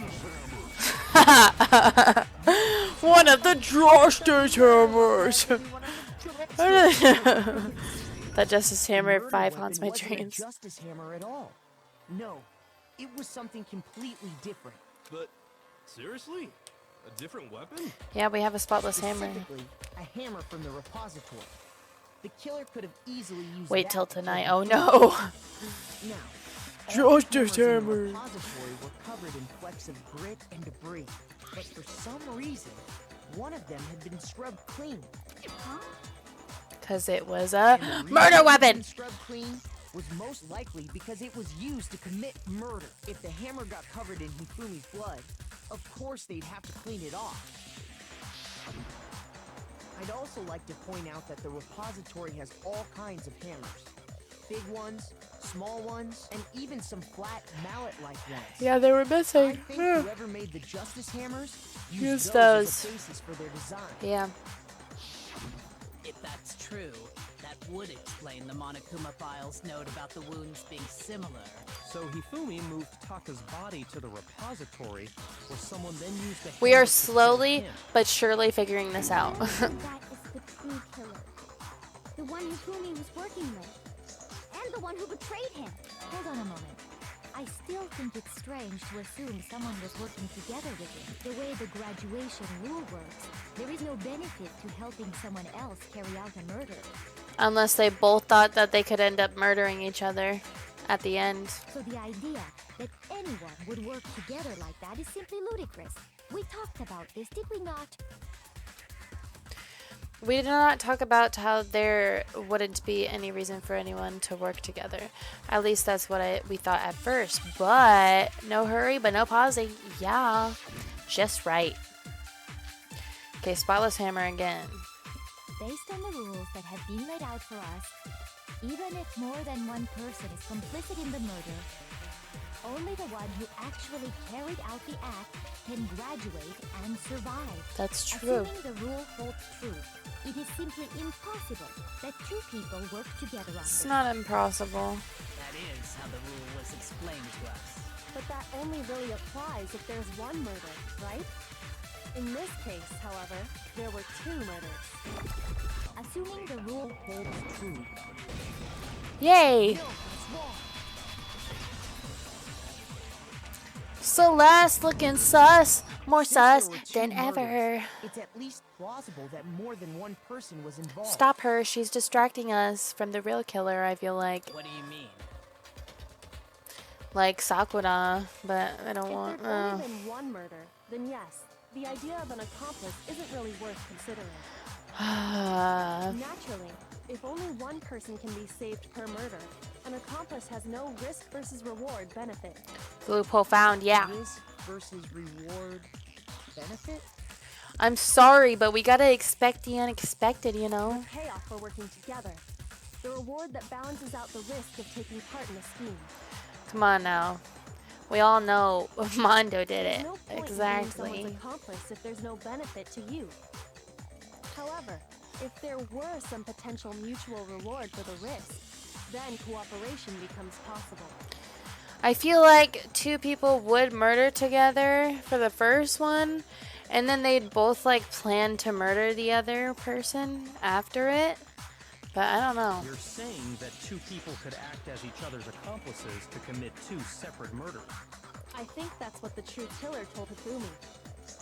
Hammers. One of the Justice Hammers. That Justice Hammer Murder 5 weapon haunts my wasn't a dreams. Justice Hammer at all. No, it was something completely different. But seriously? A different weapon? Yeah, we have a spotless hammer. Specifically, a hammer from the repository. The killer could have easily used Wait that till to kill tonight. the Oh killer. no. Now, all Justice hammers in the Hammer. repository were covered in flecks of grit and debris, but for some reason, one of them had been scrubbed clean. Because it was a And the reason murder it had weapon. been scrubbed clean was most likely because it was used to commit murder. If the hammer got covered in Hifumi's blood, of course they'd have to clean it off. I'd also like to point out that the repository has all kinds of hammers. Big ones, small ones, and even some flat mallet-like ones. Yeah, they were I missing. think whoever made the Justice Hammers Use used those. as a basis for their design. Yeah. If that's true, that would explain the Monokuma file's note about the wounds being similar. So Hifumi moved Taka's body to the repository, where someone then used the We are hammer to kill slowly him. but surely figuring this out. That is the true killer. The one Hifumi was working with. And the one who betrayed him. Hold on a moment. I still think it's strange to assume someone was working together with him. The way the graduation rule works, there is no benefit to helping someone else carry out a murder. Unless they both thought that they could end up murdering each other at the end. So the idea that anyone would work together like that is simply ludicrous. We talked about this, did we not? We did not talk about how there wouldn't be any reason for anyone to work together. At least that's what we thought at first. But no hurry, but no pausing. Yeah, just right. Okay, spotless hammer again. Based on the rules that have been laid out for us, even if more than one person is complicit in the murder, only the one who actually carried out the act can graduate and survive. That's true. Assuming the rule holds true, it is simply impossible that two people work together on It's this. not impossible. That is how the rule was explained to us. But that only really applies if there's one murder, right? In this case, however, there were two murders. Assuming the rule holds true. Yay! Celeste looking sus. More Since there sus were two than murders, ever. It's at least plausible that more than one person was involved. Stop her. She's distracting us from the real killer, I feel like. What do you mean? Like Sakura, but I don't If want... there'd only been one murder, then yes, the idea of an accomplice isn't really worth considering. Naturally, if only one person can be saved per murder, an accomplice has no risk versus reward benefit. Loophole found, yeah. Risk versus reward benefit? I'm sorry, but we gotta expect the unexpected, you know? Payoff for working together. The reward that balances out the risk of taking part in a scheme. Come on now. We all know Mondo did There's it. no point in being Exactly. someone's accomplice if there's no benefit to you. However, if there were some potential mutual reward for the risk, then cooperation becomes possible. I feel like two people would murder together for the first one, and then they'd both like plan to murder the other person after it. But I don't know. You're saying that two people could act as each other's accomplices to commit two separate murders. I think that's what the true killer told Hifumi.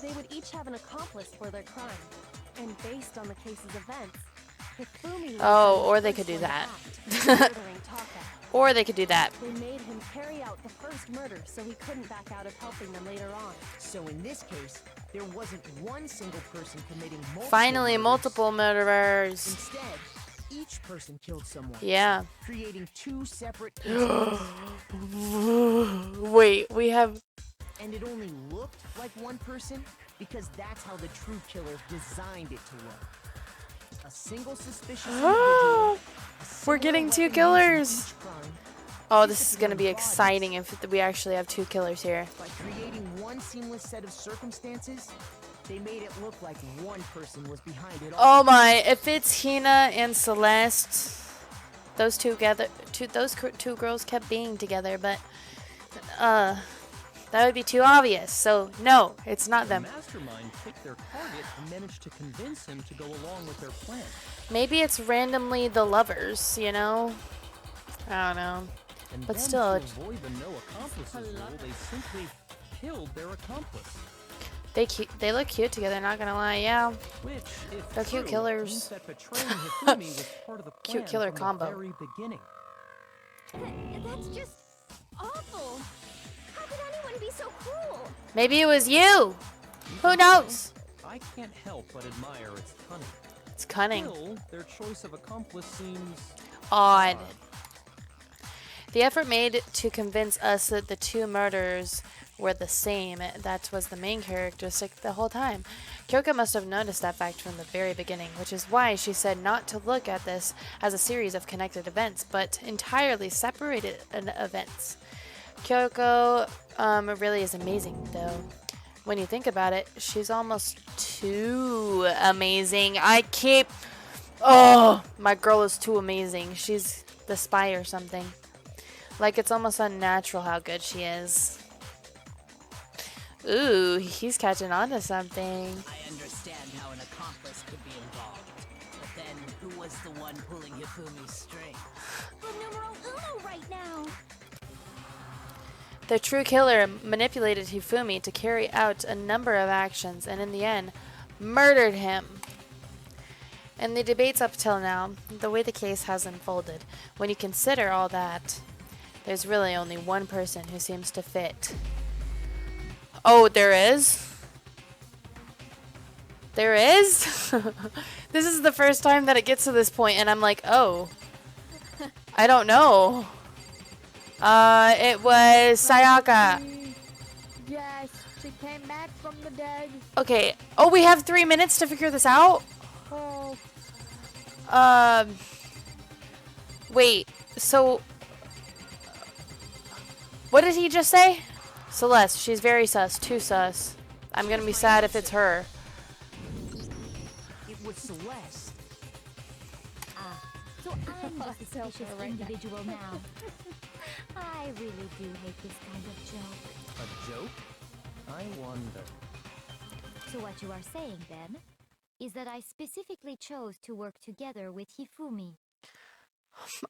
They would each have an accomplice for their crime. And based on the case's events, Hifumi was Oh, the or they first could do one to that. act, murdering Taka. Or they could do that. They made him carry out the first murder so he couldn't back out of helping them later on. So in this case, there wasn't one single person committing multiple Finally, murders. multiple murderers. Instead, each person killed someone. Yeah. Creating two separate incidents. Wait, we have... And it only looked like one person because that's how the true killer designed it to look. A single suspicious individual. a We're similar getting two weapon used in killers. each crime. Oh, this is gonna be exciting if we actually have two killers here. By creating one seamless set of circumstances, they made it look like one person was behind it all. Oh my, if it's Hina and Celeste, those two girls kept being together, but that would be too obvious. So no, it's not The them. mastermind picked their target and managed to convince him to go along with their plan. Maybe it's randomly the lovers, you know? I don't know. And But then still, to it's- avoid the no accomplices rule, they simply killed their accomplice. They look cute together, not gonna lie, yeah. Which, if They're cute true, killers. means that betraying Hifumi was part of the plan Cute killer from combo. the very beginning. That's just awful. How could anyone be so cruel? Maybe it was you! Who knows? I can't help but admire its cunning. It's cunning. Still, their choice of accomplice seems Odd. The effort made to convince us that the two murders were the same. That was the main characteristic the whole time. Kyoko must have noticed that fact from the very beginning, which is why she said not to look at this as a series of connected events, but entirely separated events. Kyoko really is amazing, though. When you think about it, she's almost too amazing. Oh, my girl is too amazing. She's the spy or something. Like, it's almost unnatural how good she is. Ooh, he's catching on to something. I understand how an accomplice could be involved. But then, who was the one pulling Hifumi's string? We're numero uno right now. The true killer manipulated Hifumi to carry out a number of actions and in the end, murdered him. In the debates up till now, the way the case has unfolded, when you consider all that, there's really only one person who seems to fit. Oh, there is? There is? This is the first time that it gets to this point and I'm like, oh. I don't know. It was Sayaka. Yes, she came back from the dead. Okay. Oh, we have 3 minutes to figure this out? Oh. Wait, so what did he just say? Celeste, she's very sus, too sus. I'm gonna be sad if it's her. It was Celeste. So I'm the suspicious individual now. I really do hate this kind of joke. A joke? I wonder. So what you are saying, then, is that I specifically chose to work together with Hifumi.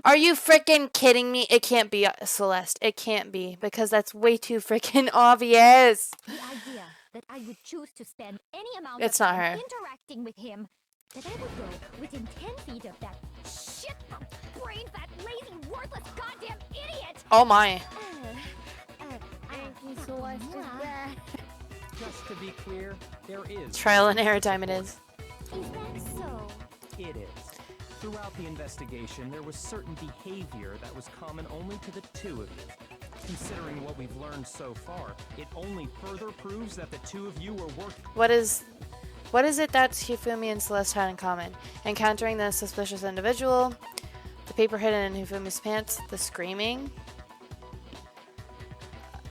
Are you freaking kidding me? It can't be Celeste. It can't be, because that's way too freaking obvious. The idea that I would choose to spend any amount It's of not time her. interacting with him, that I would go within 10 feet of that shit brains, that lazy, worthless goddamn idiot! Oh my. Thank you, Celeste is back. Just to be clear, there is Trial and error time it is. Is that so? It is. Throughout the investigation, there was certain behavior that was common only to the two of you. Considering what we've learned so far, it only further proves that the two of you were working. What is it that Hifumi and Celeste had in common? Encountering the suspicious individual, the paper hidden in Hifumi's pants, the screaming.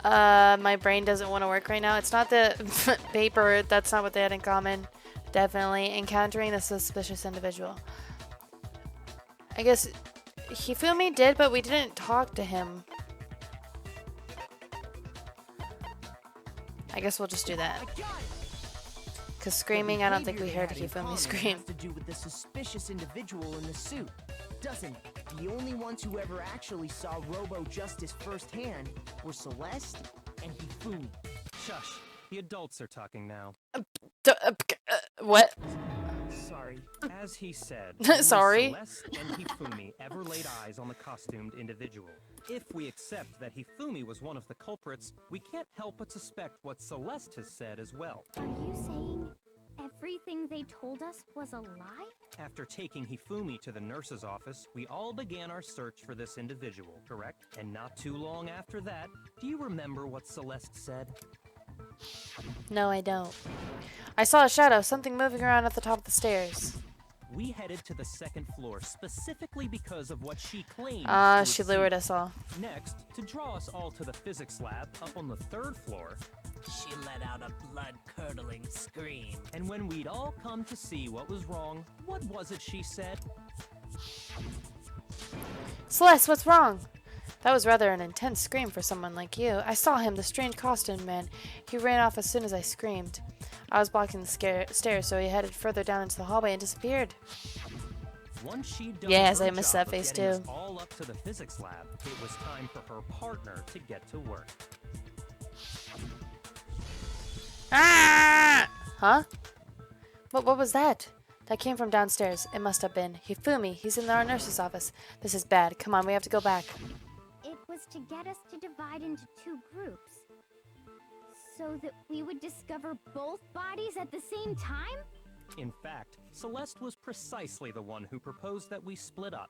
My brain doesn't want to work right now. It's not the paper, that's not what they had in common. Definitely encountering the suspicious individual. I guess Hifumi did, but we didn't talk to him. I guess we'll just do that. Because screaming, I don't think we heard Hifumi scream. Has to do with the suspicious individual in the suit, doesn't it? The only ones who ever actually saw Robo Justice firsthand were Celeste and Hifumi. Shush. The adults are talking now. What? Sorry. As he said, only Sorry. Celeste and Hifumi ever laid eyes on the costumed individual. If we accept that Hifumi was one of the culprits, we can't help but suspect what Celeste has said as well. Are you saying everything they told us was a lie? After taking Hifumi to the nurse's office, we all began our search for this individual, correct? And not too long after that, do you remember what Celeste said? No, I don't. I saw a shadow, something moving around at the top of the stairs. We headed to the second floor specifically because of what she claimed. She lured us all. Next, to draw us all to the physics lab up on the third floor. She let out a blood-curdling scream. And when we'd all come to see what was wrong, what was it she said? Celeste, what's wrong? That was rather an intense scream for someone like you. I saw him, the strange costume man. He ran off as soon as I screamed. I was blocking the stairs, so he headed further down into the hallway and disappeared. Once she'd done Yes, her I missed job that of face getting us too. all up to the physics lab, it was time for her partner to get to work. Ah! Huh? What was that? That came from downstairs. It must have been Hifumi. He's in our nurse's office. This is bad. Come on, we have to go back. It was to get us to divide into two groups. So that we would discover both bodies at the same time? In fact, Celeste was precisely the one who proposed that we split up.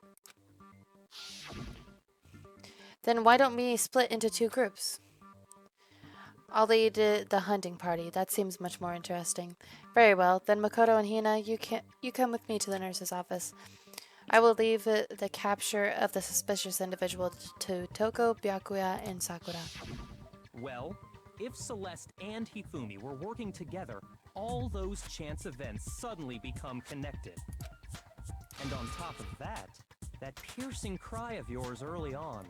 Then why don't we split into two groups? I'll lead the hunting party. That seems much more interesting. Very well. Then Makoto and Hina, you come with me to the nurse's office. I will leave the capture of the suspicious individual to Toko, Byakuya, and Sakura. Well, if Celeste and Hifumi were working together, all those chance events suddenly become connected. And on top of that, that piercing cry of yours early on.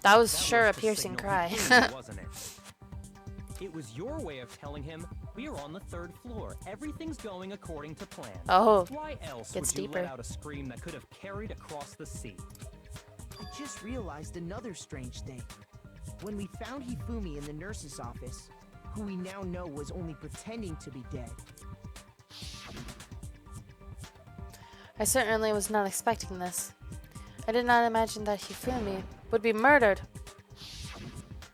That was That sure was a the piercing signal cry. Hifumi, wasn't it? It was your way of telling him we're on the 3rd floor. Everything's going according to plan. Oh, Why else gets would you deeper. let out a scream that could have carried across the sea? I just realized another strange thing. When we found Hifumi in the nurse's office, who we now know was only pretending to be dead, I certainly was not expecting this. I did not imagine that Hifumi would be murdered.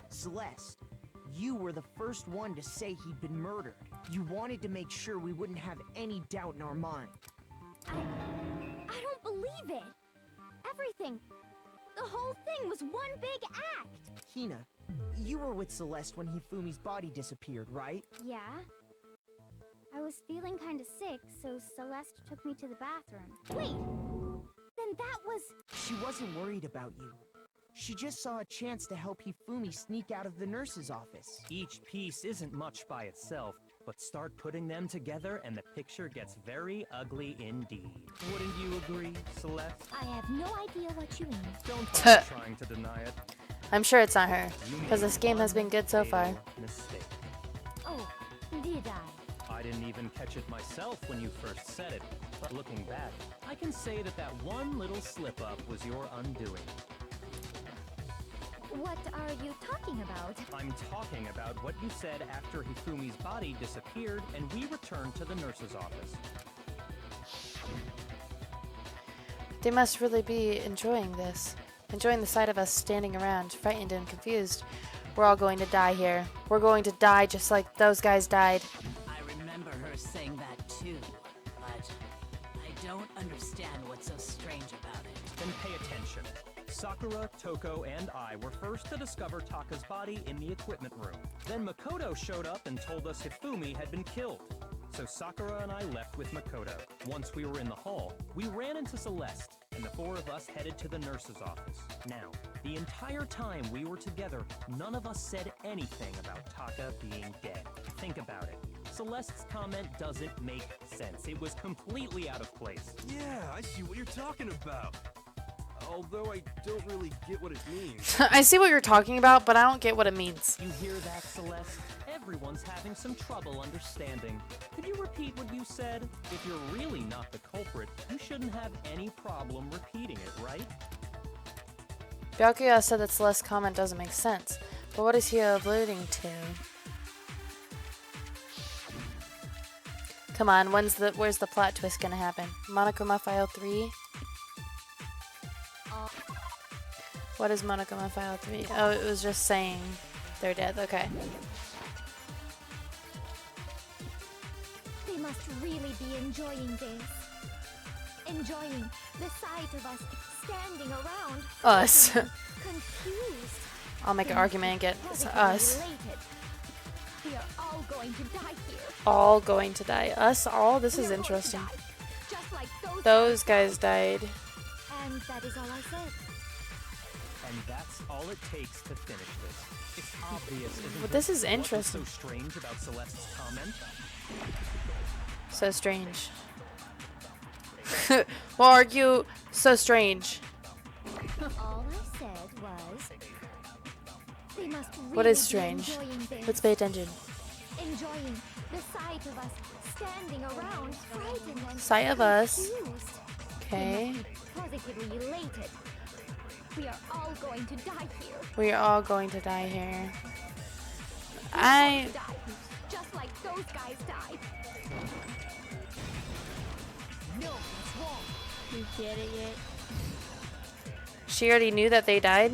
Celeste, you were the first one to say he'd been murdered. You wanted to make sure we wouldn't have any doubt in our mind. I don't believe it. Everything, the whole thing was one big act. Hina, you were with Celeste when Hifumi's body disappeared, right? Yeah. I was feeling kind of sick, so Celeste took me to the bathroom. Wait! Then that was... She wasn't worried about you. She just saw a chance to help Hifumi sneak out of the nurse's office. Each piece isn't much by itself, but start putting them together and the picture gets very ugly indeed. Wouldn't you agree, Celeste? I have no idea what you mean. Don't bother trying to deny it. I'm sure it's not her, You because made this game has been one good so far. fatal mistake. Oh, did I? I didn't even catch it myself when you first said it, but looking back, I can say that that one little slip-up was your undoing. What are you talking about? I'm talking about what you said after Hifumi's body disappeared and we returned to the nurse's office. They must really be enjoying this. Enjoying the sight of us standing around, frightened and confused. We're all going to die here. We're going to die just like those guys died. I remember her saying that too, but I don't understand what's so strange about it. Then pay attention. Sakura, Toko, and I were first to discover Taka's body in the equipment room. Then Makoto showed up and told us Hifumi had been killed. So Sakura and I left with Makoto. Once we were in the hall, we ran into Celeste, and the 4 of us headed to the nurse's office. Now, the entire time we were together, none of us said anything about Taka being dead. Think about it. Celeste's comment doesn't make sense. It was completely out of place. Yeah, I see what you're talking about. Although I don't really get what it means. I see what you're talking about, but I don't get what it means. You hear that, Celeste? Everyone's having some trouble understanding. Could you repeat what you said? If you're really not the culprit, you shouldn't have any problem repeating it, right? Byakuya said that Celeste's comment doesn't make sense, but what is he alluding to? Come on, where's the plot twist gonna happen? Monokuma File 3? What is Monokuma File 3? Oh, it was just saying they're dead. Okay. They must really be enjoying this. Enjoying the sight of us standing around. Us. Confused. I'll make an argument and get Positively us. elated. We are all going to die here. All going to die. Us all? This We is are going to interesting. die, just like Those guys died. And that is all I said. And that's all it takes to finish this. It's obvious, isn't But it? this is What's interesting. so strange about Celeste's comment? So strange. We'll argue so strange. All I said was they must really What is be strange? enjoying this. Let's pay attention. Enjoying the sight of us standing around, frightened and Sight of us. confused. Okay. They must be positively elated. We are all going to die here. We are all going to die here. We are I going to die, just like those guys died. No, that's wrong. You get it yet? She already knew that they died.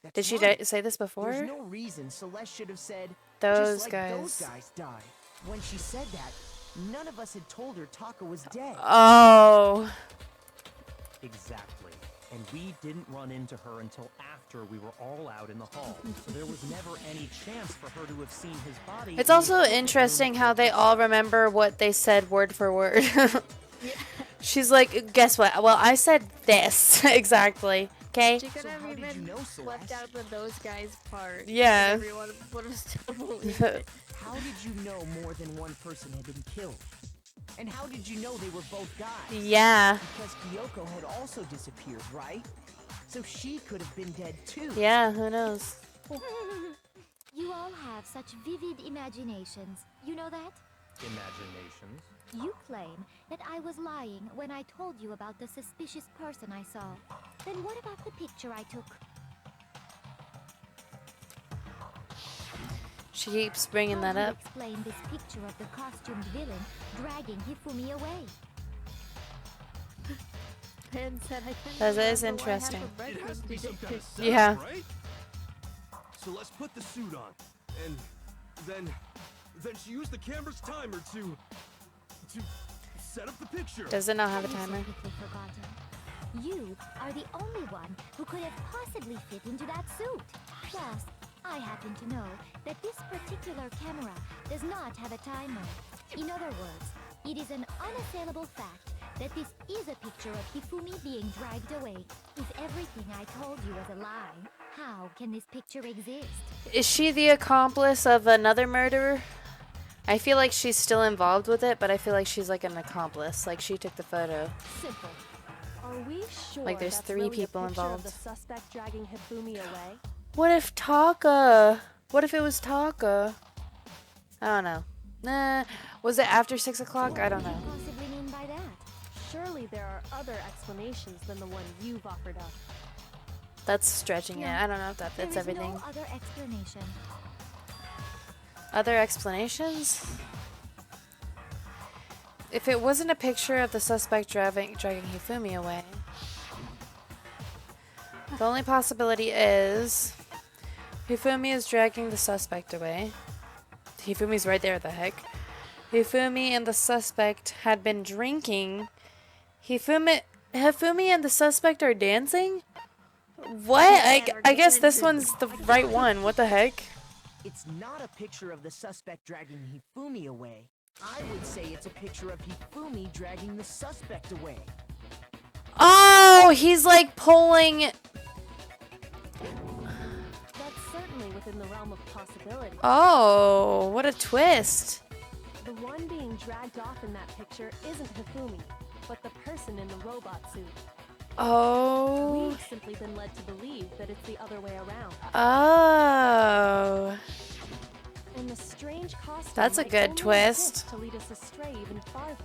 That's Did she right. say this before? There's no reason Celeste should have said, Those just like guys. those guys died. When she said that, none of us had told her Taka was dead. Oh. Exactly. And we didn't run into her until after we were all out in the hall. So there was never any chance for her to have seen his body. It's also interesting how they all remember what they said word for word. She's like, guess what? Well, I said this exactly. Okay. She could have even left out the those guys part. Yeah. Everyone would have still believed it. How did you know more than one person had been killed? And how did you know they were both guys? Yeah. Because Kyoko had also disappeared, right? So she could have been dead too. Yeah, who knows? You all have such vivid imaginations. You know that? Imaginations. You claim that I was lying when I told you about the suspicious person I saw. Then what about the picture I took? She keeps bringing that How do you up. explain this picture of the costumed villain dragging Hifumi away? And said, I couldn't That is remember what I had interesting. for It has breakfast to be some today." kind of setup, Yeah. right? So let's put the suit on, and then she used the camera's timer to set up the picture. Does it not have a Have you so timer? quickly forgotten? You are the only one who could have possibly fit into that suit. Plus, I happen to know that this particular camera does not have a timer. In other words, it is an unassailable fact that this is a picture of Hifumi being dragged away. If everything I told you was a lie, how can this picture exist? Is she the accomplice of another murderer? I feel like she's still involved with it, but I feel like she's like an accomplice. Like she took the photo. Simple. Are we sure Like, there's that's 3 really people a picture involved. Of the suspect dragging Hifumi away? What if Taka? What if it was Taka? I don't know. Nah. Was it after 6 o'clock? I don't know. What do you possibly mean by that? Surely there are other explanations than the one you've offered up. That's stretching it. I don't know if that fits There is everything. no other explanation. Other explanations? If it wasn't a picture of the suspect dragging Hifumi away, the only possibility is Hifumi is dragging the suspect away. Hifumi's right there, the heck. Hifumi and the suspect had been drinking. Hifumi and the suspect are dancing? What? I guess this one's the right one. What the heck? It's not a picture of the suspect dragging Hifumi away. I would say it's a picture of Hifumi dragging the suspect away. Oh, he's like pulling. That's certainly within the realm of possibility. Oh, what a twist. The one being dragged off in that picture isn't Hifumi, but the person in the robot suit. Oh. We've simply been led to believe that it's the other way around. Oh. And the strange costume That's a might good only twist. exist to lead us astray even farther.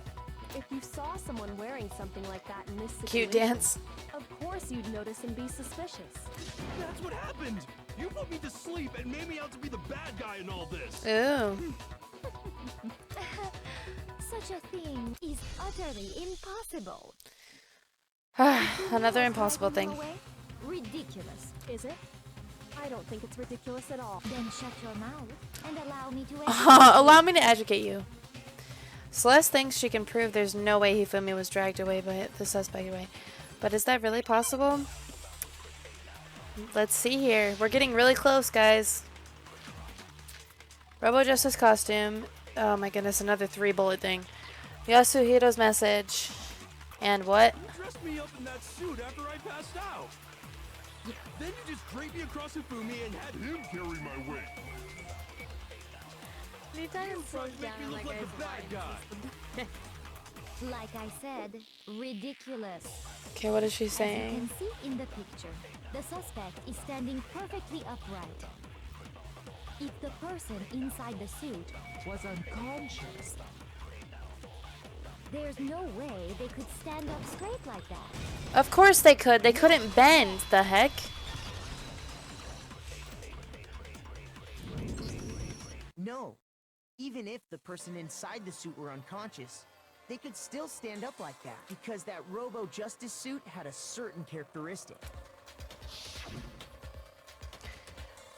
If you saw someone wearing something like that in this situation, Cute dance. of course you'd notice and be suspicious. That's what happened. You put me to sleep and made me out to be the bad guy in all this. Ooh. Such a thing is utterly impossible. Another impossible thing. Away? Ridiculous. Is it? I don't think it's ridiculous at all. Then shut your mouth and allow me to Allow me to educate you. Celeste thinks she can prove there's no way Hifumi was dragged away by the suspect away. But is that really possible? Let's see here. We're getting really close, guys. Robo Justice costume. Oh my goodness, another 3-bullet thing. Yasuhiro's message. And what? You dressed me up in that suit after I passed out. Then you just draped me across Hifumi and had him carry my weight. Anytime it slows Make down me and look that like guy's a bad guy. Like I said, ridiculous. Okay, what is she As you saying? can see in the picture, the suspect is standing perfectly upright. If the person inside the suit was unconscious, there's no way they could stand up straight like that. Of course they could. They couldn't bend. The heck? No. Even if the person inside the suit were unconscious, they could still stand up like that because that Robo Justice suit had a certain characteristic.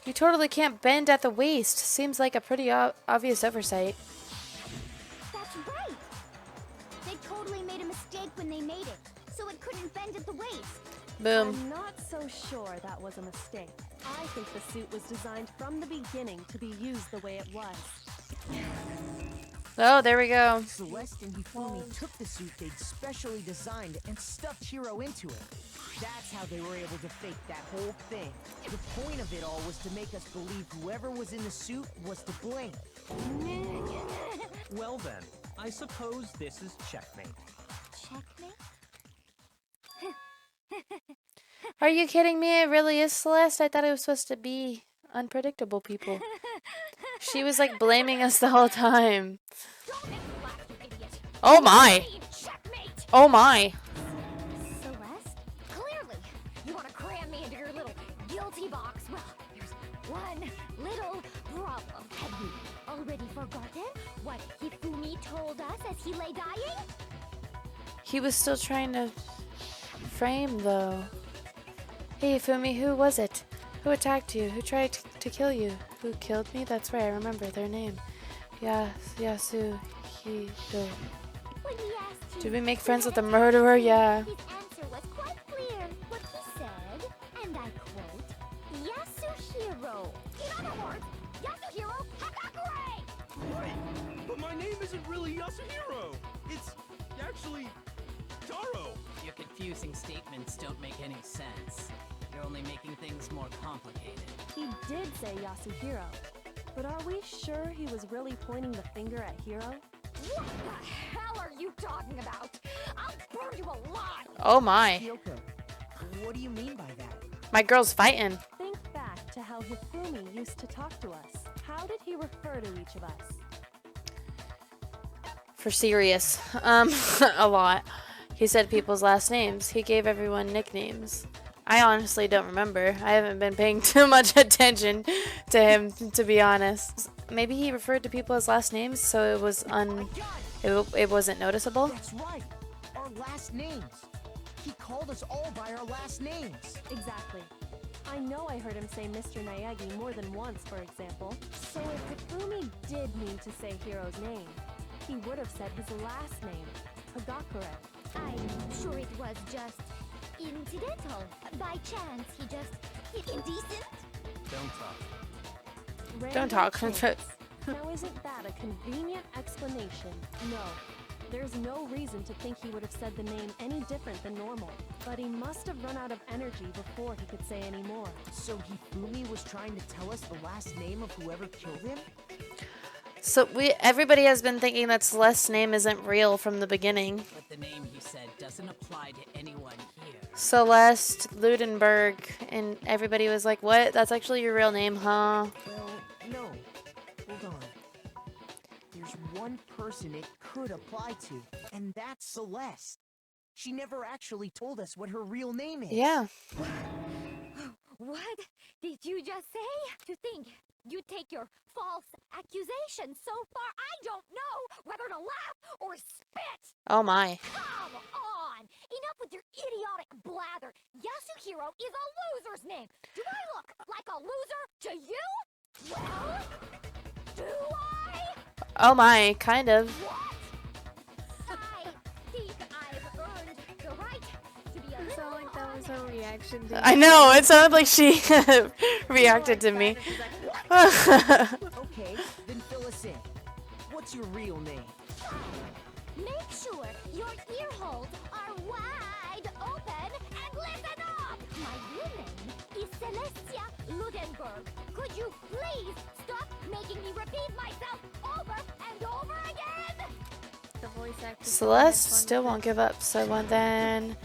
You totally can't bend at the waist. Seems like a pretty obvious oversight. That's right! They totally made a mistake when they made it, so it couldn't bend at the waist. Boom. I'm not so sure that was a mistake. I think the suit was designed from the beginning to be used the way it was. Oh, there we go. Celeste and Hifumi took the suit they'd specially designed and stuffed Hiro into it. That's how they were able to fake that whole thing. The point of it all was to make us believe whoever was in the suit was to blame. Well then, I suppose this is checkmate. Checkmate? Are you kidding me? It really is Celeste? I thought it was supposed to be unpredictable people. She was like blaming us the whole time. Oh my. Oh my. Celeste? Clearly, you want to cram me into your little guilty box. Well, there's one little problem. Have you already forgotten what Hifumi told us as he lay dying? He was still trying to frame though. Hey Fumi, who was it? Who attacked you? Who tried to kill you? Who killed me? That's right, I remember their name. Yasuhiro. When he asked you Did we make friends with the murderer? Yeah. his answer was quite clear. What he said, and I quote, Yasuhiro. In other words, Yasuhiro Hakakure! Wait, but my name isn't really Yasuhiro. It's actually Taro. Your confusing statements don't make any sense. You're only making things more complicated. He did say Yasuhiro, but are we sure he was really pointing the finger at Hiro? What the hell are you talking about? I'll burn you alive! Oh my. Kyoko, what do you mean by that? My girl's fighting. Think back to how Hifumi used to talk to us. How did he refer to each of us? For serious. A lot. He said people's last names. He gave everyone nicknames. I honestly don't remember. I haven't been paying too much attention to him, to be honest. Maybe he referred to people as last names, so it was it wasn't noticeable. That's right. Our last names. He called us all by our last names. Exactly. I know I heard him say Mr. Naegi more than once, for example. So if Hifumi did mean to say Hiro's name, he would have said his last name, Hagakure. I'm sure it was just incidental. By chance, he just indecent. Don't talk. Don't talk. Now isn't that a convenient explanation? No. There's no reason to think he would have said the name any different than normal. But he must have run out of energy before he could say any more. So Hifumi was trying to tell us the last name of whoever killed him? So everybody has been thinking that Celeste's name isn't real from the beginning. But the name he said doesn't apply to anyone here. Celeste Ludenberg, and everybody was like, what? That's actually your real name, huh? Well, no. Hold on. There's one person it could apply to, and that's Celeste. She never actually told us what her real name is. Yeah. What did you just say? To think you take your false accusation so far, I don't know whether to laugh or spit. Oh my. Come on! Enough with your idiotic blather. Yasuhiro is a loser's name. Do I look like a loser to you? Well, do I? Oh my, kind of. What? I think I've earned the right to be a It sounded like that was her reaction to I know, it sounded like she reacted to me. Okay, then fill us in. What's your real name? Make sure your ear holes are wide open and listen up! My real name is Celestia Ludenberg. Could you please stop making me repeat myself over and over again? the voice actor. Celeste still won't give up, so then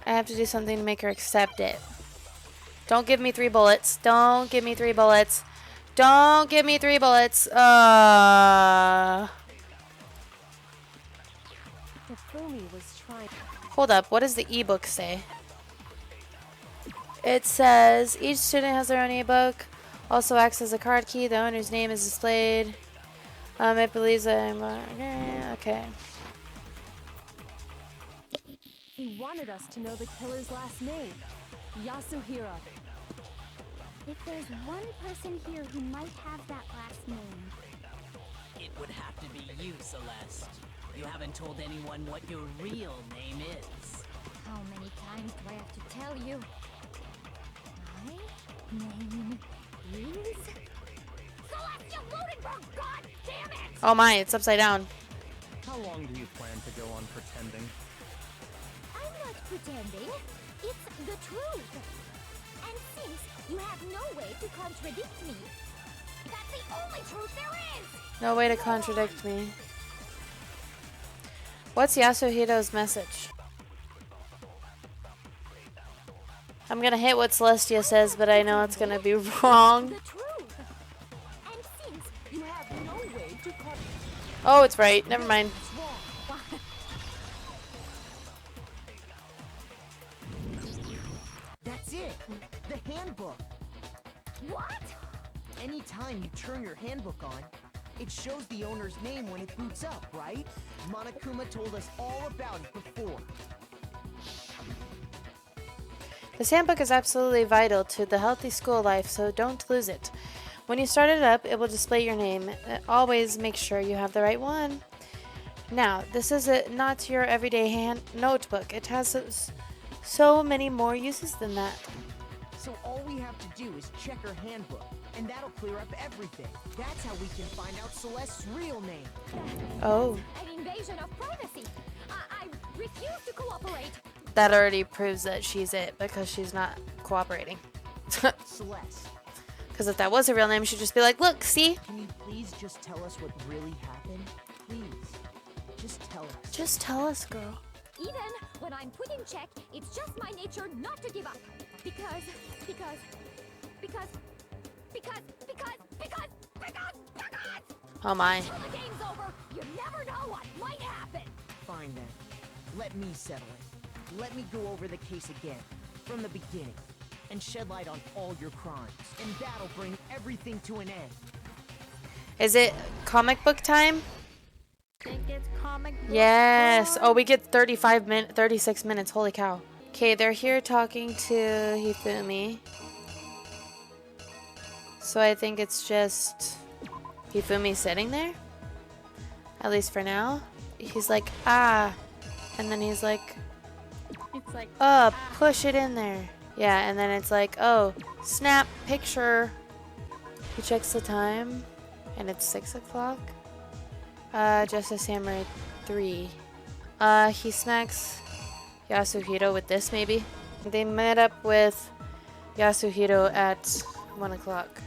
I have to do something to make her accept it. Don't give me 3 bullets. Don't give me 3 bullets. Don't give me 3 bullets. Hifumi was trying. Hold up. What does the ebook say? It says each student has their own ebook. Also acts as a card key. The owner's name is displayed. It believes that I'm okay. He wanted us to know the killer's last name, Yasuhiro. If there's one person here who might have that last name, It would have to be you, Celeste. You haven't told anyone what your real name is. How many times do I have to tell you? My name is Celestia Ludenberg, god damn it! Oh my, it's upside down. How long do you plan to go on pretending? I'm not pretending. It's the truth. And since you have no way to contradict me, that's the only truth there is! No way to contradict me. What's Yasuhido's message? I'm gonna hit what Celestia says, but I know it's gonna be wrong. The truth. And since you have no way to Oh, it's right. Never mind. That's it! The handbook! What? Anytime you turn your handbook on, it shows the owner's name when it boots up, right? Monokuma told us all about it before. This handbook is absolutely vital to the healthy school life, so don't lose it. When you start it up, it will display your name. Always make sure you have the right one. Now, this is not your everyday notebook. It has so many more uses than that. So all we have to do is check her handbook, and that'll clear up everything. That's how we can find out Celeste's real name. Oh, An invasion of privacy. I refuse to cooperate. that already proves that she's it because she's not cooperating. Celeste, Because if that was her real name, she'd just be like, look, see? can you please just tell us what really happened? Please. Just tell us. Just tell us, girl. Even when I'm put in check, it's just my nature not to give up. Because. Oh my. Till the game's over, you never know what might happen. Fine then. Let me settle it. Let me go over the case again, from the beginning, and shed light on all your crimes. And that'll bring everything to an end. Is it comic book time? I think it's comic book Yes. time. Oh, we get 36 minutes. Holy cow. Okay, they're here talking to Hifumi. So I think it's just Hifumi sitting there. At least for now. He's like, ah. And then he's like, It's like, push it in there. Yeah, and then it's like, oh, snap picture. He checks the time. And it's 6 o'clock. Justice Samurai 3. He smacks Yasuhiro with this, maybe. They met up with Yasuhiro at 1 o'clock.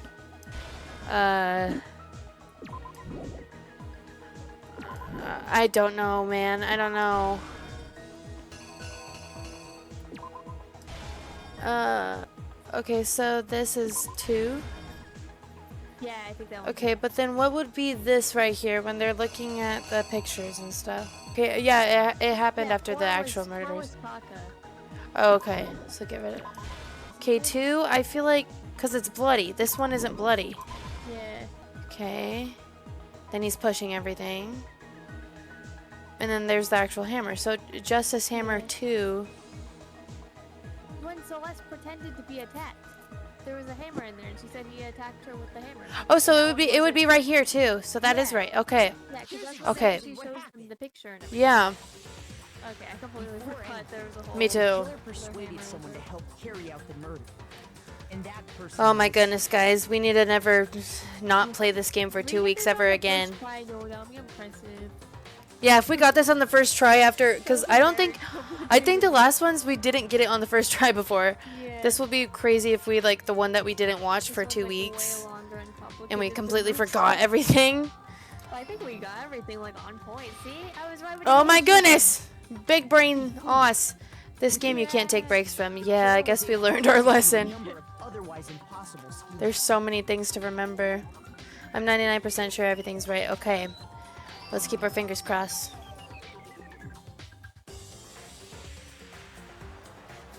I don't know, man. I don't know. Okay, so this is 2. yeah, I think that one. Okay, but then what would be this right here when they're looking at the pictures and stuff? Okay, yeah, it happened after the actual murders. Oh, okay, so get rid of it. Okay, 2, I feel like, because it's bloody. This one isn't bloody. Yeah. Okay. Then he's pushing everything. And then there's the actual hammer. So Justice Hammer 2. When Celeste pretended to be attacked, there was a hammer in there, and she said he attacked her with the hammer. Oh, so it would be right here too. So that is right. Okay. Yeah, 'cause that's what Okay. she shows them the picture and everything. Yeah. Okay, I completely forgot there was a whole. Me too. Killer persuaded someone to help carry out the murder. And that person Oh my goodness, guys. We need to never not play this game for 2 weeks ever again. Try, though, that would be impressive. Yeah, if we got this on the first try after, because I think the last ones we didn't get it on the first try before. Yeah. This will be crazy if we like the one that we didn't watch for This 2 one's, like, way weeks longer and and we complicated completely than this. forgot everything. I think we got everything like on point. See, I was right. With Oh the my picture. goodness! Big brain os. This game you can't take breaks from. Yeah, I guess we learned our lesson. number of otherwise impossible schemes. There's so many things to remember. I'm 99% sure everything's right. Okay. Let's keep our fingers crossed.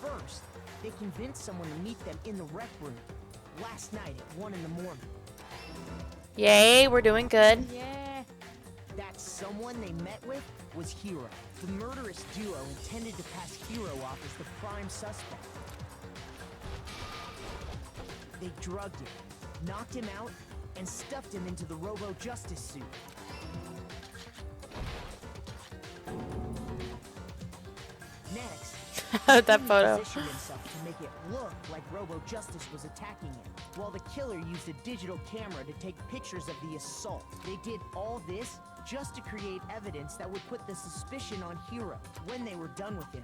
First, they convinced someone to meet them in the rec room last night at 1 in the morning. Yay, we're doing good. Yeah. That someone they met with was Hiro, the murderous duo intended to pass Hiro off as the prime suspect. They drugged him, knocked him out, and stuffed him into the Robo-Justice suit. Next, That Fumi photo. positioned himself to make it look like Robo Justice was attacking him, while the killer used a digital camera to take pictures of the assault. They did all this just to create evidence that would put the suspicion on Hiro. When they were done with him,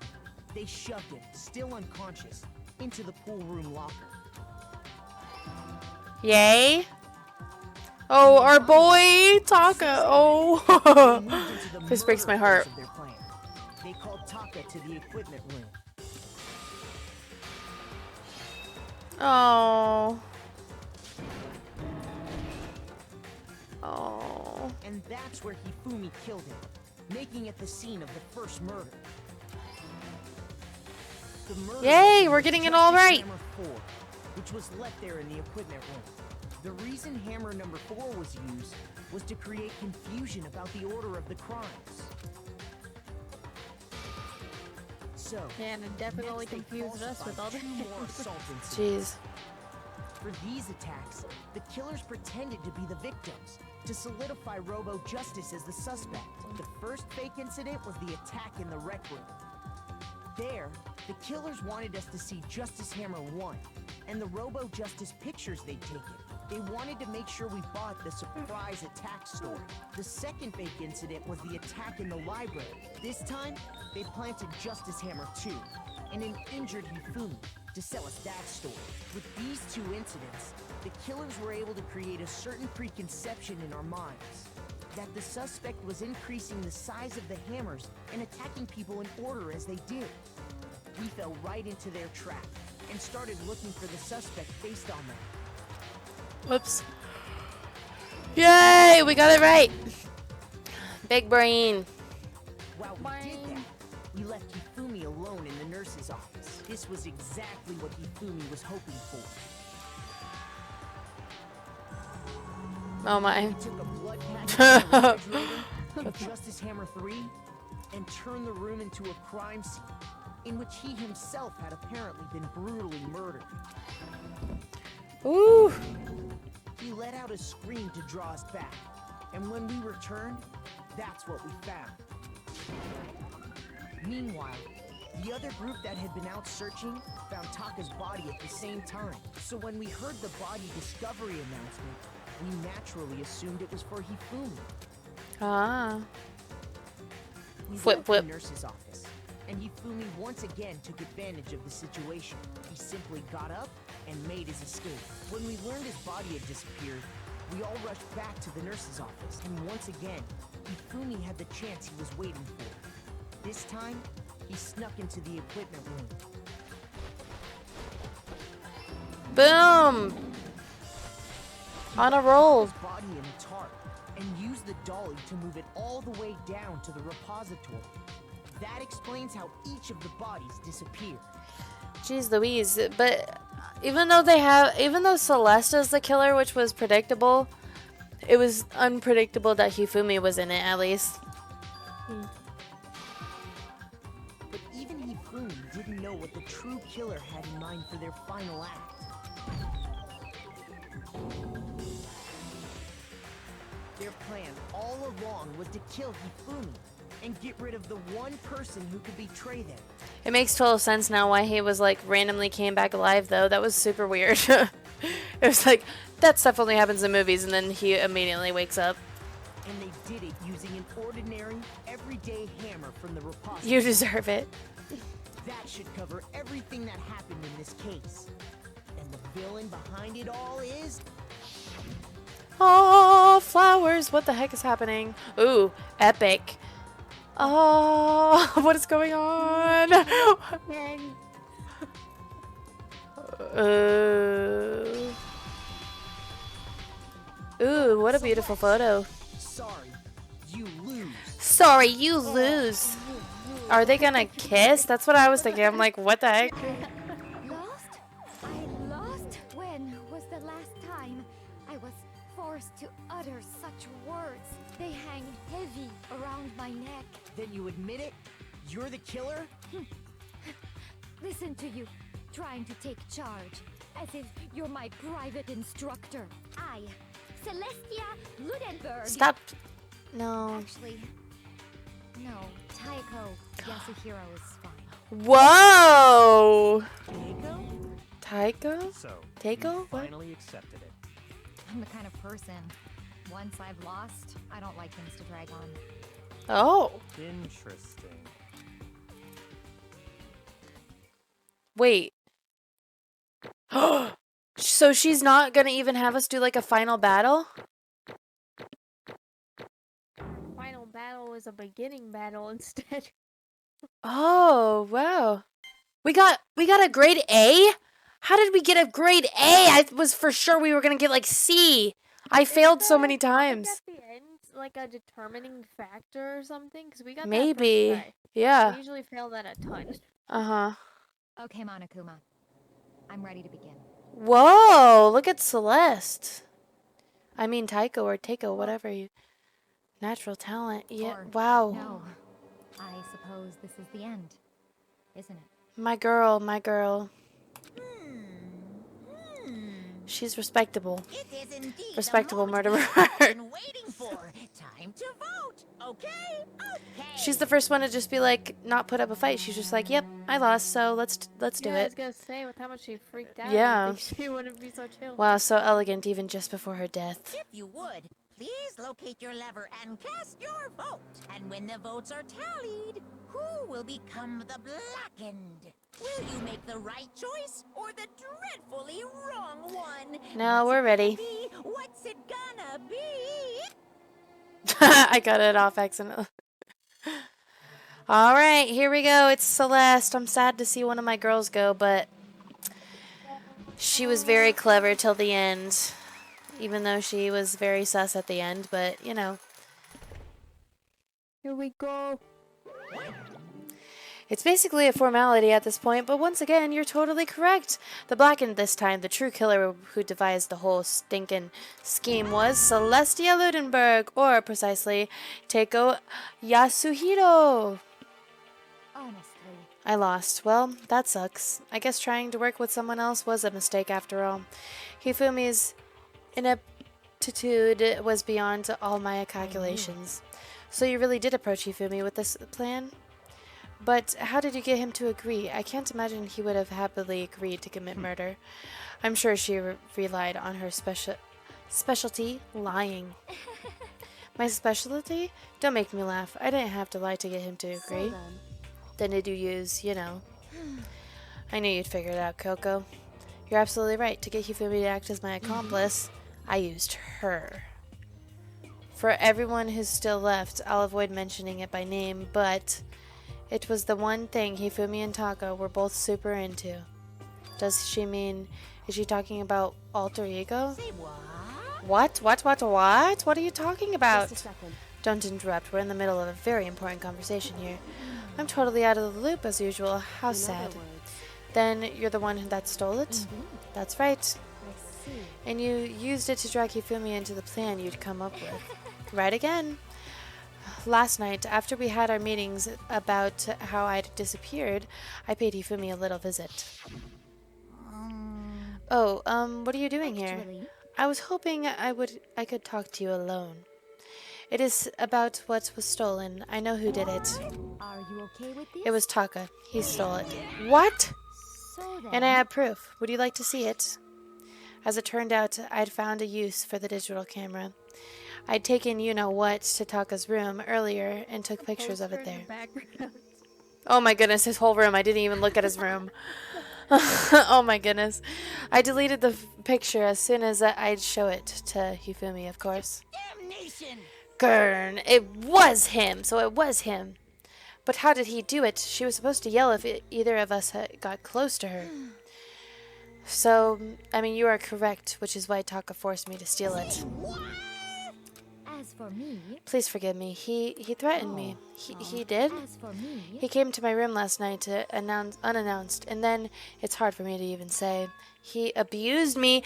they shoved him, still unconscious, into the pool room locker. Yay. Oh, our boy Taka. Oh. They moved into the This breaks my murder heart. phase of their plan. They called Taka to the equipment room. Oh. Oh. And that's where Hifumi killed him, making it the scene of the first murder. The murder Yay, weapon we're was getting it all Justice right. Hammer 4, which was left there in the equipment room. The reason hammer number 4 was used was to create confusion about the order of the crimes. So, Yeah, and it definitely next they confused us with all the falsified 2 more assault incidents. Jeez. For these attacks, the killers pretended to be the victims to solidify Robo Justice as the suspect. The first fake incident was the attack in the rec room. There, the killers wanted us to see Justice Hammer 1 and the Robo Justice pictures they'd taken. They wanted to make sure we bought the surprise attack story. The second fake incident was the attack in the library. This time, they planted Justice Hammer 2 and an injured Hifumi to sell us that story. With these 2 incidents, the killers were able to create a certain preconception in our minds that the suspect was increasing the size of the hammers and attacking people in order as they did. We fell right into their trap and started looking for the suspect based on that. Whoops. Yay, we got it right. Big brain. While we did that, we left Hifumi alone in the nurse's office. This was exactly what Hifumi was hoping for. Oh my. He took a blood patch from the refrigerator, took Justice Hammer 3, and turned the room into a crime scene in which he himself had apparently been brutally murdered. Ooh. He let out a scream to draw us back, and when we returned, that's what we found. Meanwhile, the other group that had been out searching found Taka's body at the same time. So when we heard the body discovery announcement, we naturally assumed it was for Hifumi. Ah. We Flip, went flip. to the nurse's office, and Hifumi once again took advantage of the situation. He simply got up and made his escape. When we learned his body had disappeared, we all rushed back to the nurse's office, and once again, Hifumi had the chance he was waiting for. This time, he snuck into the equipment room. Boom. On a roll. His body in a tarp and used the dolly to move it all the way down to the repository. That explains how each of the bodies disappeared. Jeez Louise. But even though Celeste is the killer, which was predictable, it was unpredictable that Hifumi was in it, at least. But even Hifumi didn't know what the true killer had in mind for their final act. Their plan all along was to kill Hifumi and get rid of the one person who could betray them. It makes total sense now why he was like randomly came back alive though. That was super weird. It was like that stuff only happens in movies and then he immediately wakes up. And they did it using an ordinary, everyday hammer from the repository. You deserve it. That should cover everything that happened in this case. And the villain behind it all is... Oh, flowers. What the heck is happening? Ooh, epic. Oh, what is going on? Ooh, what a beautiful photo. Sorry, you lose. Sorry, you lose. Are they gonna kiss? That's what I was thinking. I'm like, what the heck? Lost? I lost? When was the last time I was forced to utter such words? They hang heavy around my neck. Then you admit it? You're the killer? Listen to you, trying to take charge, as if you're my private instructor. I, Celestia Ludenberg. Stop. No. Actually, no, Taiko Yasuhiro is fine. Whoa! Taiko? So, Taiko? you finally accepted it. I'm the kind of person, once I've lost, I don't like things to drag on. Oh. Interesting. Wait. So she's not gonna even have us do like a final battle? Final battle is a beginning battle instead. Oh, wow. We got a grade A? How did we get a grade A? I was for sure we were gonna get like C. I failed so many times. At the end, like a determining factor or something, because we got Maybe. that first try. Yeah. We usually fail that a ton. Uh-huh. Okay, Monokuma. I'm ready to begin. Whoa, look at Celeste. I mean Taiko or Taiko, whatever you. Natural talent. Yeah. Or Wow. No. I suppose this is the end, isn't it? My girl, my girl. She's respectable. It is indeed Respectable the moment murderer. we've been waiting for. Time to vote. Okay? Okay. She's the first one to just be like, not put up a fight. She's just like, yep, I lost, so let's do Yeah, I was it. gonna say, with how much she freaked out, Yeah. you'd think she wouldn't be so chill. Wow, so elegant even just before her death. If you would, please locate your lever and cast your vote. And when the votes are tallied, who will become the blackened? Will you make the right choice or the dreadfully wrong one? No, we're ready. What's it gonna be? I got it off accidentally. All right, here we go. It's Celeste. I'm sad to see one of my girls go, but she was very clever till the end. Even though she was very sus at the end, but, you know. Here we go. It's basically a formality at this point, but once again, you're totally correct. The blackened this time, the true killer who devised the whole stinking scheme was Celestia Ludenberg, or precisely, Teiko Yasuhiro. Honestly. I lost. Well, that sucks. I guess trying to work with someone else was a mistake after all. Hifumi's ineptitude was beyond all my calculations. So you really did approach Hifumi with this plan? But how did you get him to agree? I can't imagine he would have happily agreed to commit murder. I'm sure she relied on her specialty, lying. My specialty? Don't make me laugh. I didn't have to lie to get him to agree. Then did you use, you know. I knew you'd figure it out, Kyoko. You're absolutely right. To get Hifumi to act as my accomplice, I used her. For everyone who's still left, I'll avoid mentioning it by name, but it was the one thing Hifumi and Taka were both super into. Does she mean, is she talking about alter ego? Say what? What? What are you talking about? Just a second. Don't interrupt. We're in the middle of a very important conversation here. I'm totally out of the loop as usual. How In sad. other words, Then you're the one that stole it? That's right. I see. And you used it to drag Hifumi into the plan you'd come up with. Right again. Last night, after we had our meetings about how I'd disappeared, I paid Hifumi a little visit. Oh, what are you doing here? Actually, I was hoping I could talk to you alone. It is about what was stolen. I know who did it. are you okay with this? It was Taka. He stole it. What? So then, And I have proof. Would you like to see it? As it turned out, I'd found a use for the digital camera. I'd taken you-know-what to Taka's room earlier and took pictures of it there. Background. Oh my goodness, his whole room. I didn't even look at his room. Oh my goodness. I deleted the picture as soon as I'd show it to Hifumi, of course. Damnation! Gurn, it was him, so it was him. But how did he do it? She was supposed to yell if either of us got close to her. So, I mean, you are correct, which is why Taka forced me to steal it. as for me, Please forgive me. He threatened me. He did? as for me, He came to my room last night unannounced, and then it's hard for me to even say. He abused me.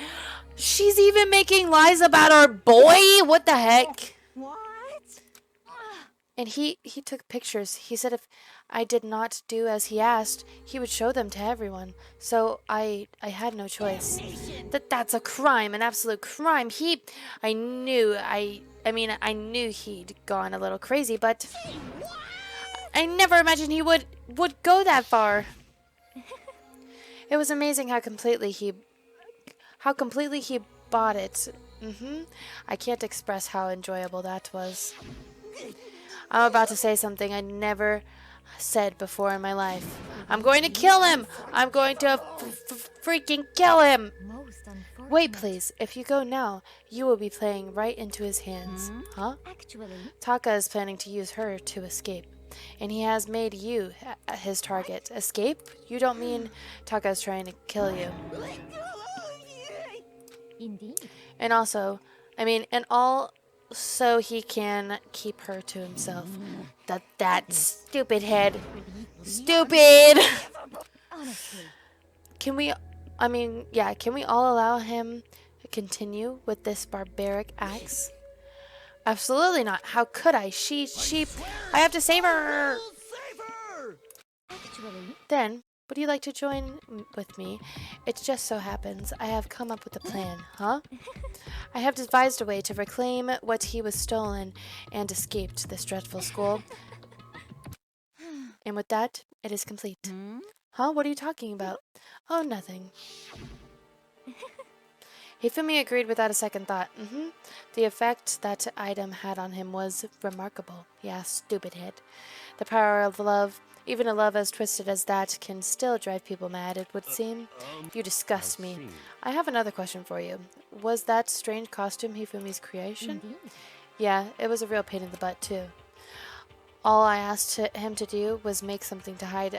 She's even making lies about our boy? What the heck? What? And he took pictures. He said if I did not do as he asked, he would show them to everyone. So I had no choice. That's a crime, an absolute crime. I knew he'd gone a little crazy, but I never imagined he would go that far. It was amazing how completely he bought it. I can't express how enjoyable that was. I'm about to say something I never said before in my life. I'm going to kill him! I'm going to freaking kill him! Most unfortunate. Wait, please. If you go now, you will be playing right into his hands. Huh? Actually, Taka is planning to use her to escape. And he has made you his target. Escape? You don't mean Taka is trying to kill you. indeed. And also, and all so he can keep her to himself. That stupid head. Stupid! Honestly, Can we all allow him to continue with this barbaric acts? Absolutely not. How could I? I have to save her! actually, Then, would you like to join with me? It just so happens I have come up with a plan, huh? I have devised a way to reclaim what he was stolen and escaped this dreadful school. And with that, it is complete. Huh? What are you talking about? Oh, nothing. Hifumi agreed without a second thought. The effect that item had on him was remarkable. Yeah, stupid head. The power of love, even a love as twisted as that, can still drive people mad, it would seem. You disgust me. I have another question for you. Was that strange costume Hifumi's creation? indeed. Yeah, it was a real pain in the butt, too. All I asked him to do was make something to hide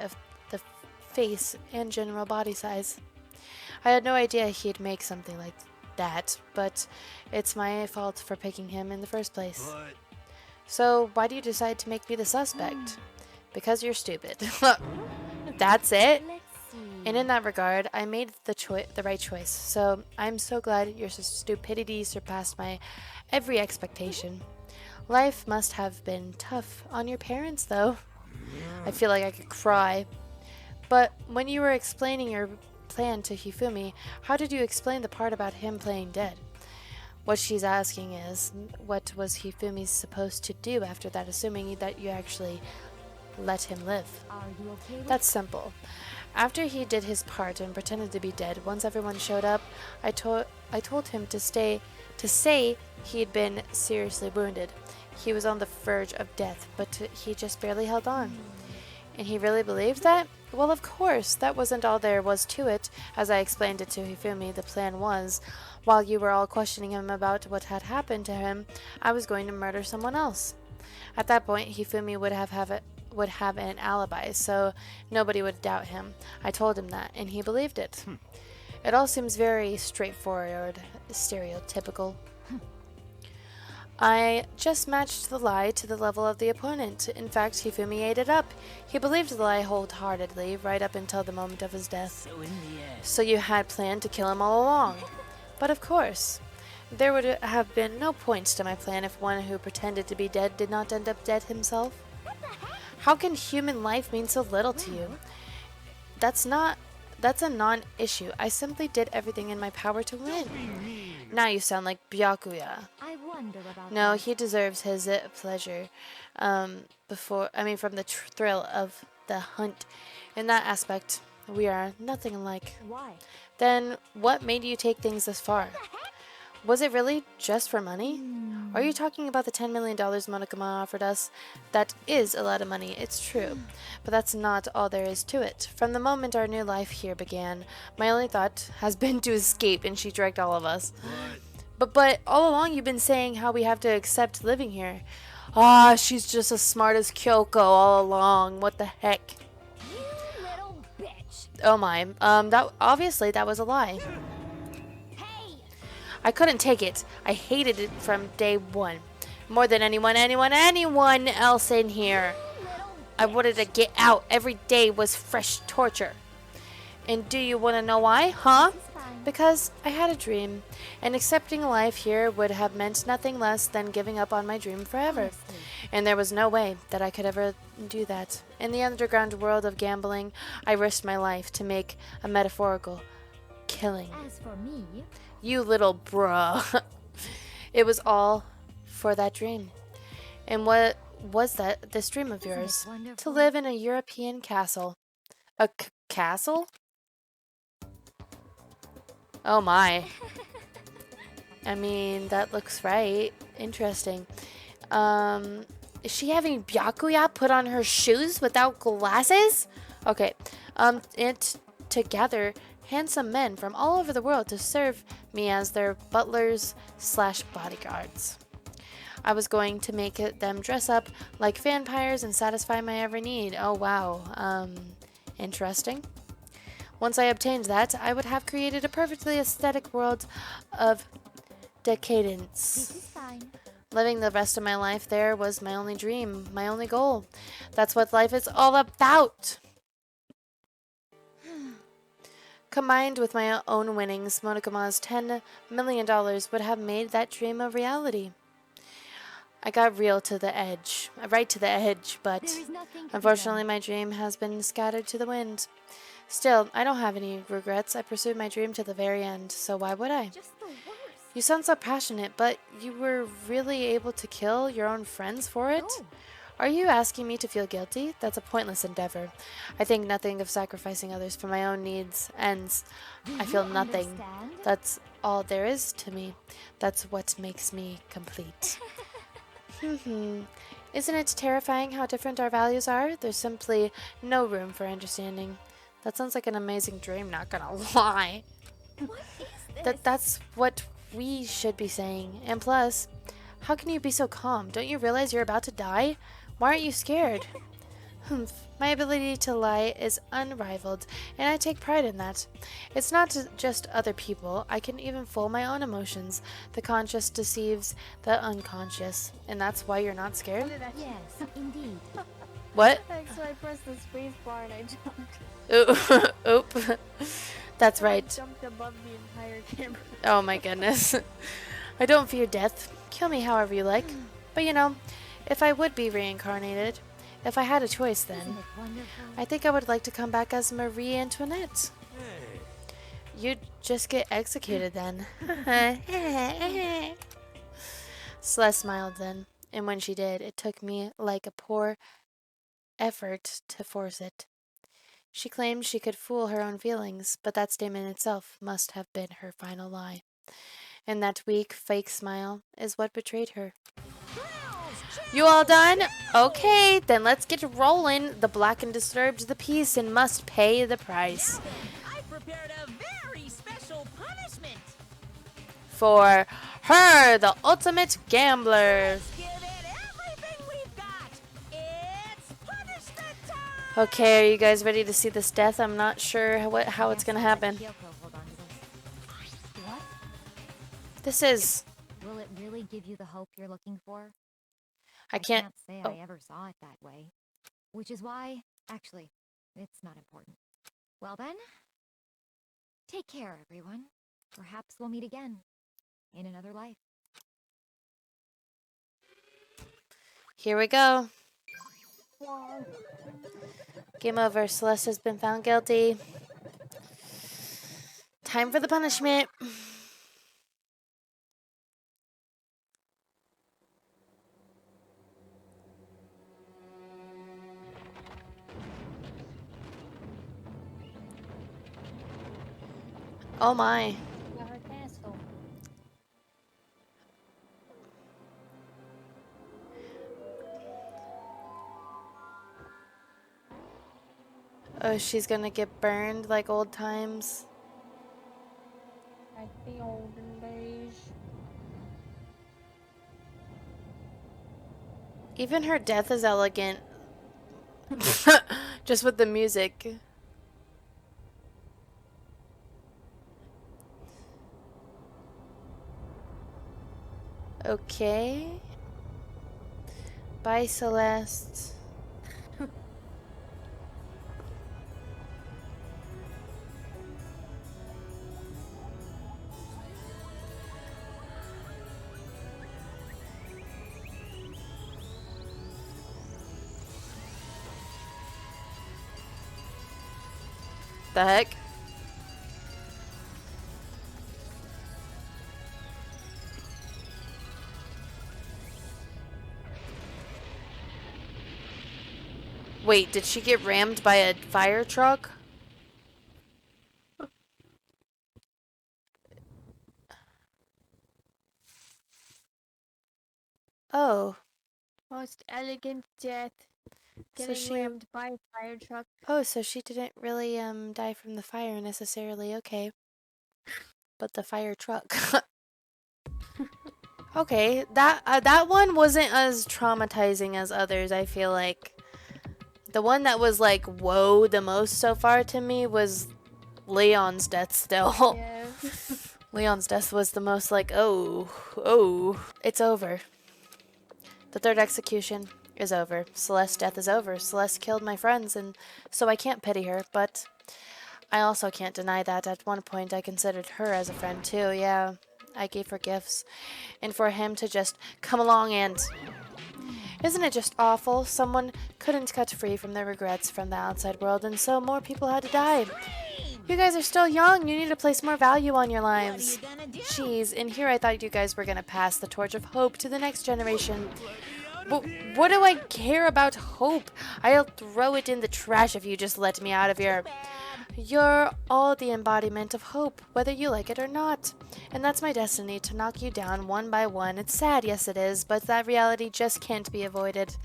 the face and general body size. I had no idea he'd make something like that, but it's my fault for picking him in the first place. So, why do you decide to make me the suspect? Because you're stupid. That's it? Let's see. And in that regard, I made the right choice. So, I'm so glad your stupidity surpassed my every expectation. Life must have been tough on your parents, though. I feel like I could cry. But when you were explaining your plan to Hifumi, how did you explain the part about him playing dead? What she's asking is, what was Hifumi supposed to do after that, assuming that you actually let him live? Are you okay with That's simple. After he did his part and pretended to be dead, once everyone showed up, I told him to say he had been seriously wounded. He was on the verge of death, but he just barely held on. And he really believed that? Well, of course, that wasn't all there was to it. As I explained it to Hifumi, the plan was, while you were all questioning him about what had happened to him, I was going to murder someone else. At that point, Hifumi would have an alibi, so nobody would doubt him. I told him that, and he believed it. It all seems very straightforward, stereotypical. I just matched the lie to the level of the opponent. In fact, Hifumi ate it up. He believed the lie wholeheartedly, right up until the moment of his death. So in the end, So you had planned to kill him all along. But of course, there would have been no points to my plan if one who pretended to be dead did not end up dead himself. How can human life mean so little to you? That's a non-issue. I simply did everything in my power to win. Now you sound like Byakuya. I wonder about No, that. he deserves his pleasure from the thrill of the hunt. In that aspect, we are nothing alike. Why? Then what made you take things this far? Was it really just for money? Are you talking about the $10 million Monokuma offered us? That is a lot of money, it's true. But that's not all there is to it. From the moment our new life here began, my only thought has been to escape, and she dragged all of us. But all along you've been saying how we have to accept living here. Ah, she's just as smart as Kyoko all along. What the heck? You little bitch. Oh my. That was a lie. Hey, I couldn't take it. I hated it from day one. More than anyone else in here. I wanted to get out. Every day was fresh torture. And do you want to know why, huh? it's fine. Because I had a dream, and accepting life here would have meant nothing less than giving up on my dream forever. Honestly. And there was no way that I could ever do that. In the underground world of gambling, I risked my life to make a metaphorical killing. As for me, You little bruh. It was all for that dream. And was this dream of Isn't it yours? To wonderful? live in a European castle. A castle? Oh my. I mean, that looks right. Interesting. Is she having Byakuya put on her shoes without glasses? Okay. And to gather handsome men from all over the world to serve me as their butlers slash bodyguards. I was going to make them dress up like vampires and satisfy my every need. Oh, wow. Interesting. Once I obtained that, I would have created a perfectly aesthetic world of decadence. This is fine. Living the rest of my life there was my only dream, my only goal. That's what life is all about. Combined with my own winnings, Monokuma's $10 million would have made that dream a reality. I got right to the edge, but There is nothing to unfortunately be my dream has been scattered to the wind. Still, I don't have any regrets. I pursued my dream to the very end, so why would I? done. Just the worst. You sound so passionate, but you were really able to kill your own friends for it? Oh. Are you asking me to feel guilty? That's a pointless endeavor. I think nothing of sacrificing others for my own needs ends. Do I feel you nothing. understand? That's all there is to me. That's what makes me complete. Isn't it terrifying how different our values are? There's simply no room for understanding. That sounds like an amazing dream, not gonna lie. What is this? That's what we should be saying. And plus, how can you be so calm? Don't you realize you're about to die? Why aren't you scared? Humph. My ability to lie is unrivaled, and I take pride in that. It's not just other people. I can even fool my own emotions. The conscious deceives the unconscious. And that's why you're not scared? Yes, indeed. What? So I pressed the space bar and I jumped. Oop. That's I right. jumped above the entire camera. Oh my goodness. I don't fear death. Kill me however you like. But you know, if I would be reincarnated, if I had a choice Isn't then, it wonderful? I think I would like to come back as Marie Antoinette. Hey, You'd just get executed then. Celeste smiled then, and when she did, it took me like a poor effort to force it. She claimed she could fool her own feelings, but that statement itself must have been her final lie. And that weak, fake smile is what betrayed her. You all done? Okay, then let's get rolling. The black and disturbed the peace and must pay the price. I prepared a very special punishment. For her, the ultimate gambler. Give it everything we've got. It's punishment time. Okay, are you guys ready to see this death? I'm not sure how it's gonna happen. Kyoko, hold on to this. What? This is... Will it really give you the hope you're looking for? I can't... say oh. I ever saw it that way. Which is why, actually, it's not important. Well then, take care, everyone. Perhaps we'll meet again in another life. Here we go. Game over. Celeste has been found guilty. Time for the punishment. Oh my. Oh, she's gonna get burned like old times. Like the olden days. Even her death is elegant. Just with the music. Okay. Bye, Celeste. The heck? Wait, did she get rammed by a fire truck? Oh. Most elegant death. So Getting she- rammed by a fire truck. Oh, so she didn't really die from the fire necessarily. Okay. But the fire truck. Okay, that one wasn't as traumatizing as others, I feel like. The one that was like, whoa, the most so far to me was Leon's death still. Yeah. Leon's death was the most like, oh. It's over. The third execution is over. Celeste's death is over. Celeste killed my friends, and so I can't pity her, but I also can't deny that at one point I considered her as a friend too, yeah. I gave her gifts. And for him to just come along and... Isn't it just awful? Someone couldn't cut free from their regrets from the outside world, and so more people had to die. You guys are still young. You need to place more value on your lives. Jeez, and here I thought you guys were gonna pass the torch of hope to the next generation. But what do I care about hope? I'll throw it in the trash if you just let me out of here. You're all the embodiment of hope, whether you like it or not. And that's my destiny, to knock you down one by one. It's sad, yes it is, but that reality just can't be avoided.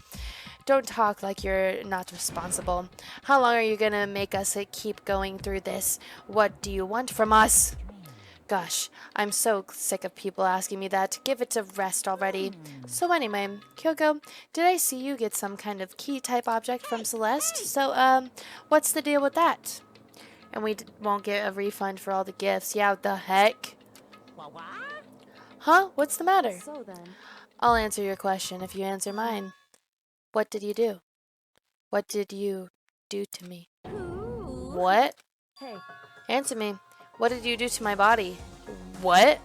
Don't talk like you're not responsible. How long are you gonna make us keep going through this? What do you want from us? Gosh, I'm so sick of people asking me that. Give it a rest already. So anyway, Kyoko, did I see you get some kind of key type object from Celeste? So, what's the deal with that? And we won't get a refund for all the gifts. Yeah, what the heck? Huh? What's the matter? So then, I'll answer your question if you answer mine. What did you do? What did you do to me? What? hey, Answer me. What did you do to my body? What?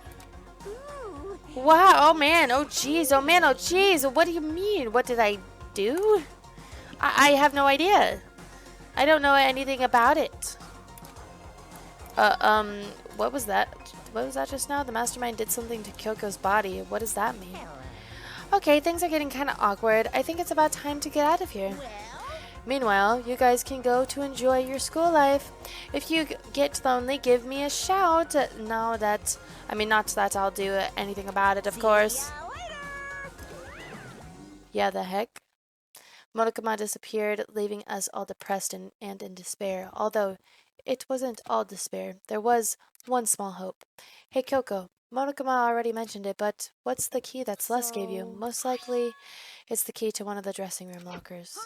Wow, oh man, oh jeez, oh man, oh jeez. What do you mean? What did I do? I have no idea. I don't know anything about it. What was that? What was that just now? The mastermind did something to Kyoko's body. What does that mean? Okay, things are getting kind of awkward. I think it's about time to get out of here. Meanwhile, you guys can go to enjoy your school life. If you get lonely, give me a shout. Not that I'll do anything about it, of course. Yeah, the heck? Monokuma disappeared, leaving us all depressed and in despair. Although it wasn't all despair. There was one small hope. Hey, Kyoko. Monokuma already mentioned it, but what's the key that Celeste gave you? Most likely, it's the key to one of the dressing room lockers.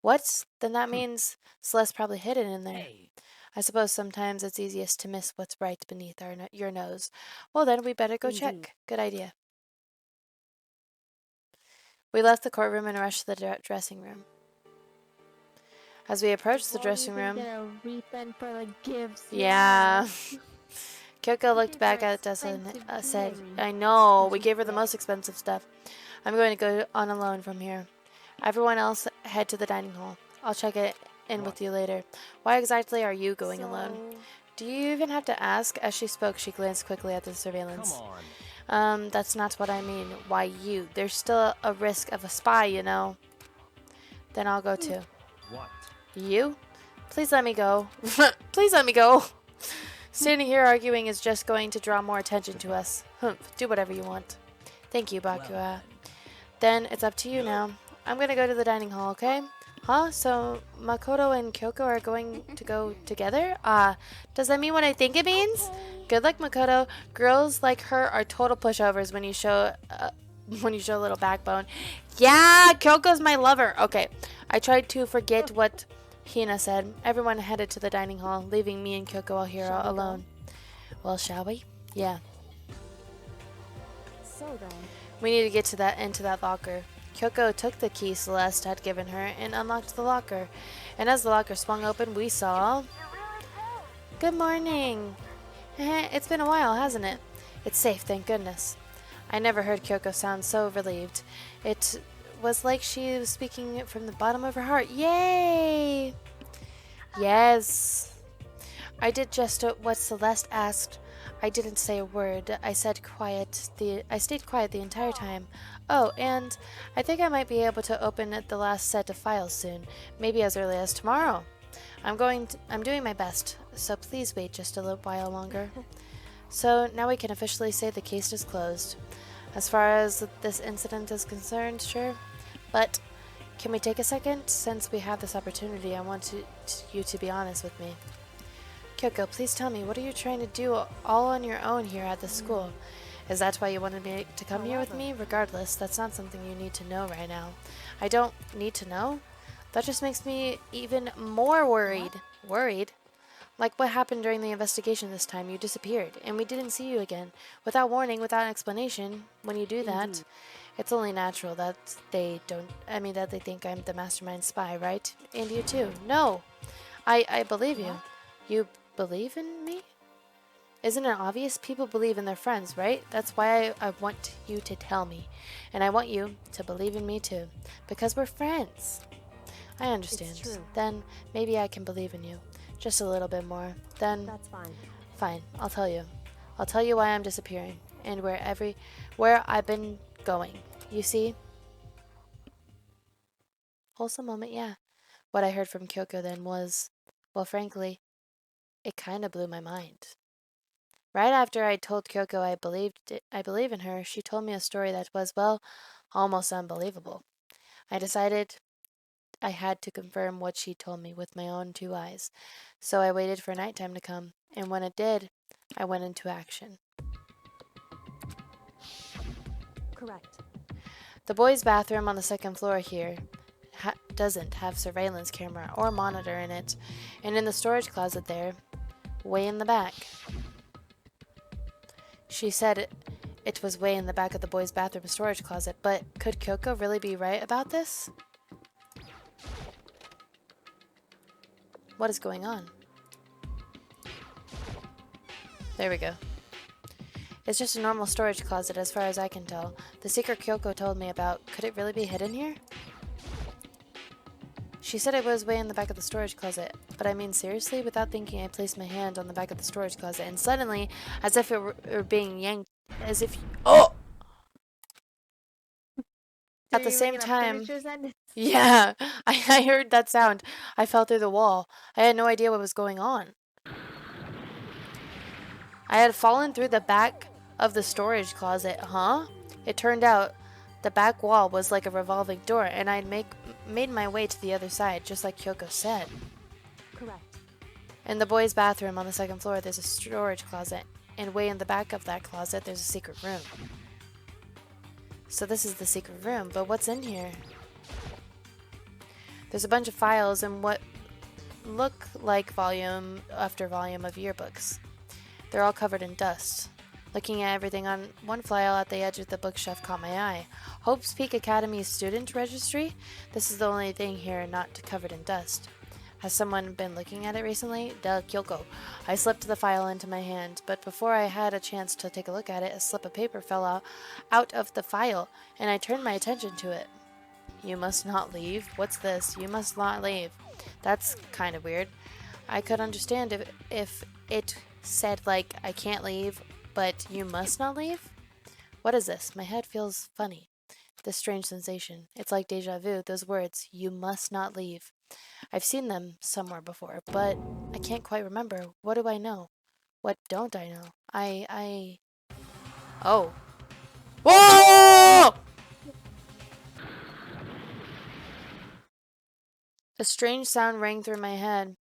What? Then that means Celeste probably hid it in there. I suppose sometimes it's easiest to miss what's right beneath your nose. Well then, we better go check. Good idea. We left the courtroom and rushed to the dressing room. As we approached the dressing room... Get a refund for the gifts. Yeah. Kyoko looked back at us and said, I know, we gave her the most expensive stuff. I'm going to go on alone from here. Everyone else head to the dining hall. I'll check it in with you later. Why exactly are you going alone? Do you even have to ask? As she spoke, she glanced quickly at the surveillance. Come on. That's not what I mean. Why you? There's still a risk of a spy, you know. Then I'll go too. What? You? Please let me go. Please let me go. Standing here arguing is just going to draw more attention to us. Humph, do whatever you want. Thank you, Bakura. Then it's up to you now. I'm gonna go to the dining hall, okay? Huh? So Makoto and Kyoko are going to go together? Does that mean what I think it means? Good luck, Makoto. Girls like her are total pushovers when you show a little backbone. Yeah, Kyoko's my lover. Okay, I tried to forget what Hina said. Everyone headed to the dining hall, leaving me and Kyoko all here alone. Well, shall we? Yeah. so then, We need to get into that locker. Kyoko took the key Celeste had given her and unlocked the locker. And as the locker swung open, we saw... Good morning. It's been a while, hasn't it? It's safe, thank goodness. I never heard Kyoko sound so relieved. It was like she was speaking from the bottom of her heart. Yay! Yes. I did just what Celeste asked. I didn't say a word. I stayed quiet the entire time. Oh, and I think I might be able to open the last set of files soon, maybe as early as tomorrow. I'm doing my best, so please wait just a little while longer. So now we can officially say the case is closed. As far as this incident is concerned, sure. But can we take a second? Since we have this opportunity, I want you to be honest with me. Kyoko, please tell me, what are you trying to do all on your own here at the school? Is that why you wanted me to come here with me? Regardless, that's not something you need to know right now. I don't need to know? That just makes me even more worried. Worried? Like what happened during the investigation this time? You disappeared, and we didn't see you again. Without warning, without explanation. When you do that, it's only natural that they think I'm the mastermind spy, right? And you too. No! I believe you. You believe in me? Isn't it obvious? People believe in their friends, right? That's why I want you to tell me. And I want you to believe in me too. Because we're friends. I understand. It's true. Then maybe I can believe in you. Just a little bit more. Then That's fine. fine, I'll tell you. I'll tell you why I'm disappearing and where I've been going. You see? Wholesome moment, yeah. What I heard from Kyoko then was, well, frankly, it kind of blew my mind. Right after I told Kyoko I believe in her, she told me a story that was, well, almost unbelievable. I decided I had to confirm what she told me with my own two eyes. So I waited for nighttime to come, and when it did, I went into action. Correct. The boys' bathroom on the second floor here doesn't have surveillance camera or monitor in it, and in the storage closet there, way in the back. She said it was way in the back of the boys' bathroom storage closet, but could Kyoko really be right about this? What is going on? There we go. It's just a normal storage closet as far as I can tell. The secret Kyoko told me about, could it really be hidden here? She said it was way in the back of the storage closet, but I mean seriously? Without thinking, I placed my hand on the back of the storage closet, and suddenly, as if it were being yanked, as if... Oh! At the same time... Yeah, I heard that sound. I fell through the wall. I had no idea what was going on. I had fallen through the back of the storage closet, huh? It turned out the back wall was like a revolving door, and I'd made my way to the other side, just like Kyoko said. Correct. In the boys' bathroom on the second floor, there's a storage closet, and way in the back of that closet, there's a secret room. So this is the secret room, but what's in here? There's a bunch of files and what look like volume after volume of yearbooks. They're all covered in dust. Looking at everything on one file at the edge of the bookshelf caught my eye. Hope's Peak Academy's student registry? This is the only thing here not covered in dust. Has someone been looking at it recently? Duh, Kyoko. I slipped the file into my hand, but before I had a chance to take a look at it, a slip of paper fell out of the file, and I turned my attention to it. You must not leave? What's this? You must not leave. That's kind of weird. I could understand if it said, like, I can't leave, but you must not leave? What is this? My head feels funny. This strange sensation. It's like deja vu, those words, you must not leave. I've seen them somewhere before, but I can't quite remember. What do I know? What don't I know? Oh. Whoa! A strange sound rang through my head.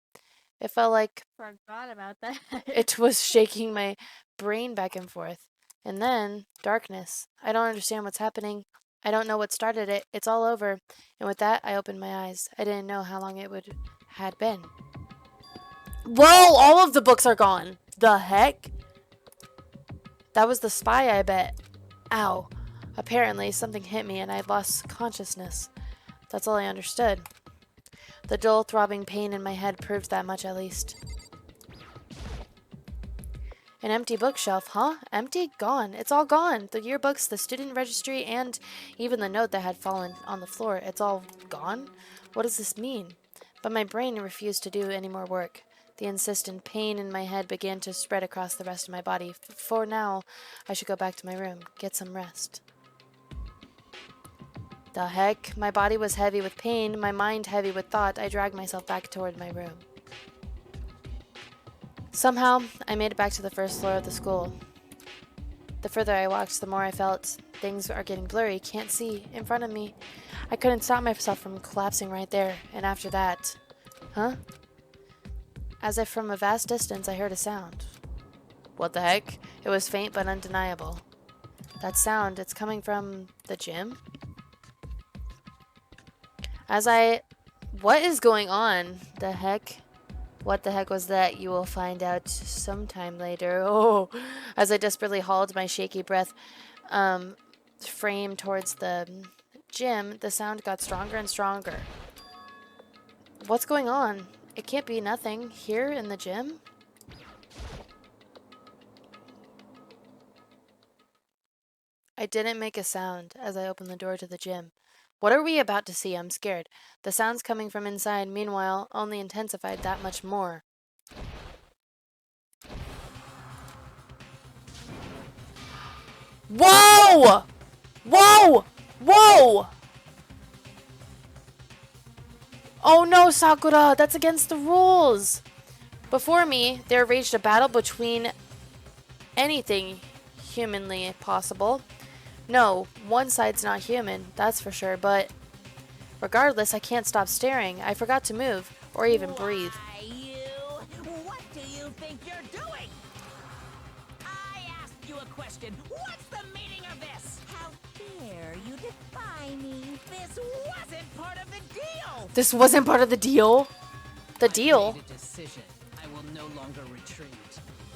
It felt like Forgot about that. it was shaking my brain back and forth. And then, darkness. I don't understand what's happening. I don't know what started it. It's all over. And with that, I opened my eyes. I didn't know how long it had been. Whoa! All of the books are gone. The heck? That was the spy, I bet. Ow. Apparently, something hit me and I lost consciousness. That's all I understood. The dull, throbbing pain in my head proved that much at least. An empty bookshelf, huh? Empty? Gone. It's all gone. The yearbooks, the student registry, and even the note that had fallen on the floor. It's all gone? What does this mean? But my brain refused to do any more work. The insistent pain in my head began to spread across the rest of my body. For now, I should go back to my room, get some rest. The heck? My body was heavy with pain, my mind heavy with thought. I dragged myself back toward my room. Somehow, I made it back to the first floor of the school. The further I walked, the more I felt things are getting blurry. Can't see in front of me. I couldn't stop myself from collapsing right there. And after that... Huh? As if from a vast distance, I heard a sound. What the heck? It was faint but undeniable. That sound, it's coming from the gym? What is going on? The heck? What the heck was that? You will find out sometime later. Oh, as I desperately hauled my shaky breath frame towards the gym, the sound got stronger and stronger. What's going on? It can't be nothing here in the gym. I didn't make a sound as I opened the door to the gym. What are we about to see? I'm scared. The sounds coming from inside, meanwhile, only intensified that much more. Whoa! Whoa! Whoa! Oh no, Sakura! That's against the rules! Before me, there raged a battle between anything humanly possible. No, one side's not human, that's for sure, but regardless, I can't stop staring. I forgot to move, or even breathe. Why, you? What do you think you're doing? I asked you a question. What's the meaning of this? How dare you defy me? This wasn't part of the deal. This wasn't part of the deal? The deal? I made a decision. I will no longer retreat.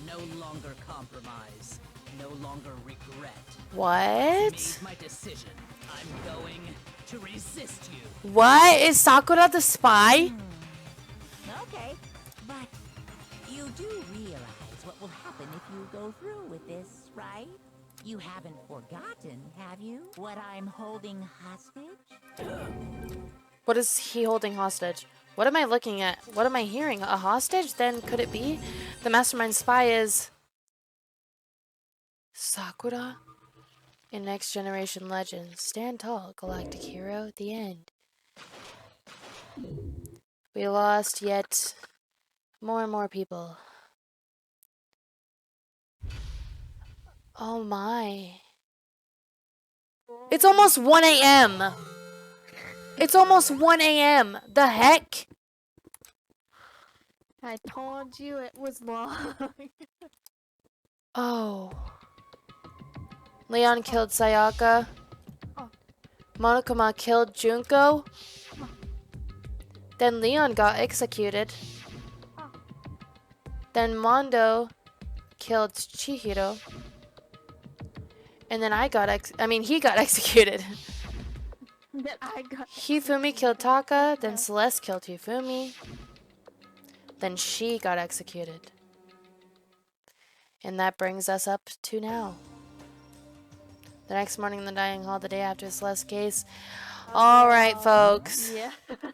No longer compromise. No longer regret. What? I made my decision. I'm going to resist you. What? Is Sakura the spy? Okay, but you do realize what will happen if you go through with this, right? You haven't forgotten, have you? What I'm holding hostage? What is he holding hostage? What am I looking at? What am I hearing? A hostage? Then could it be? The mastermind spy is... Sakura? In Next Generation Legends, stand tall, galactic hero, the end. We lost yet more and more people. Oh my. It's almost 1 a.m. It's almost 1 a.m. The heck? I told you it was long. Oh. Leon killed Sayaka. Monokuma killed Junko. Then Leon got executed. Then Mondo killed Chihiro. And then he got executed. That I got. Hifumi killed Taka. Then Celeste killed Hifumi. Then she got executed. And that brings us up to now. The next morning in the dining hall, the day after Celeste's case. Alright, folks. Yeah.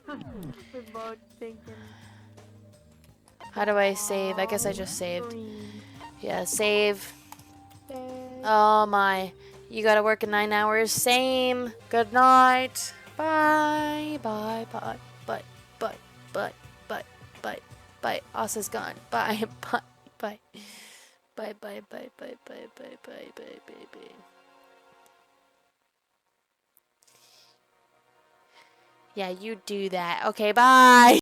We're both thinking. How do I save? I guess I just saved. Green. Yeah, save. Oh my. You gotta work in 9 hours. Same. Good night. Bye. Bye. Bye. Bye. Bye. Bye. Bye. Bye. Bye. Asa's gone. Bye. Bye. Bye. Bye. Bye. Bye. Bye. Bye. Bye. Bye. Bye. Bye. Yeah, you do that. Okay, bye.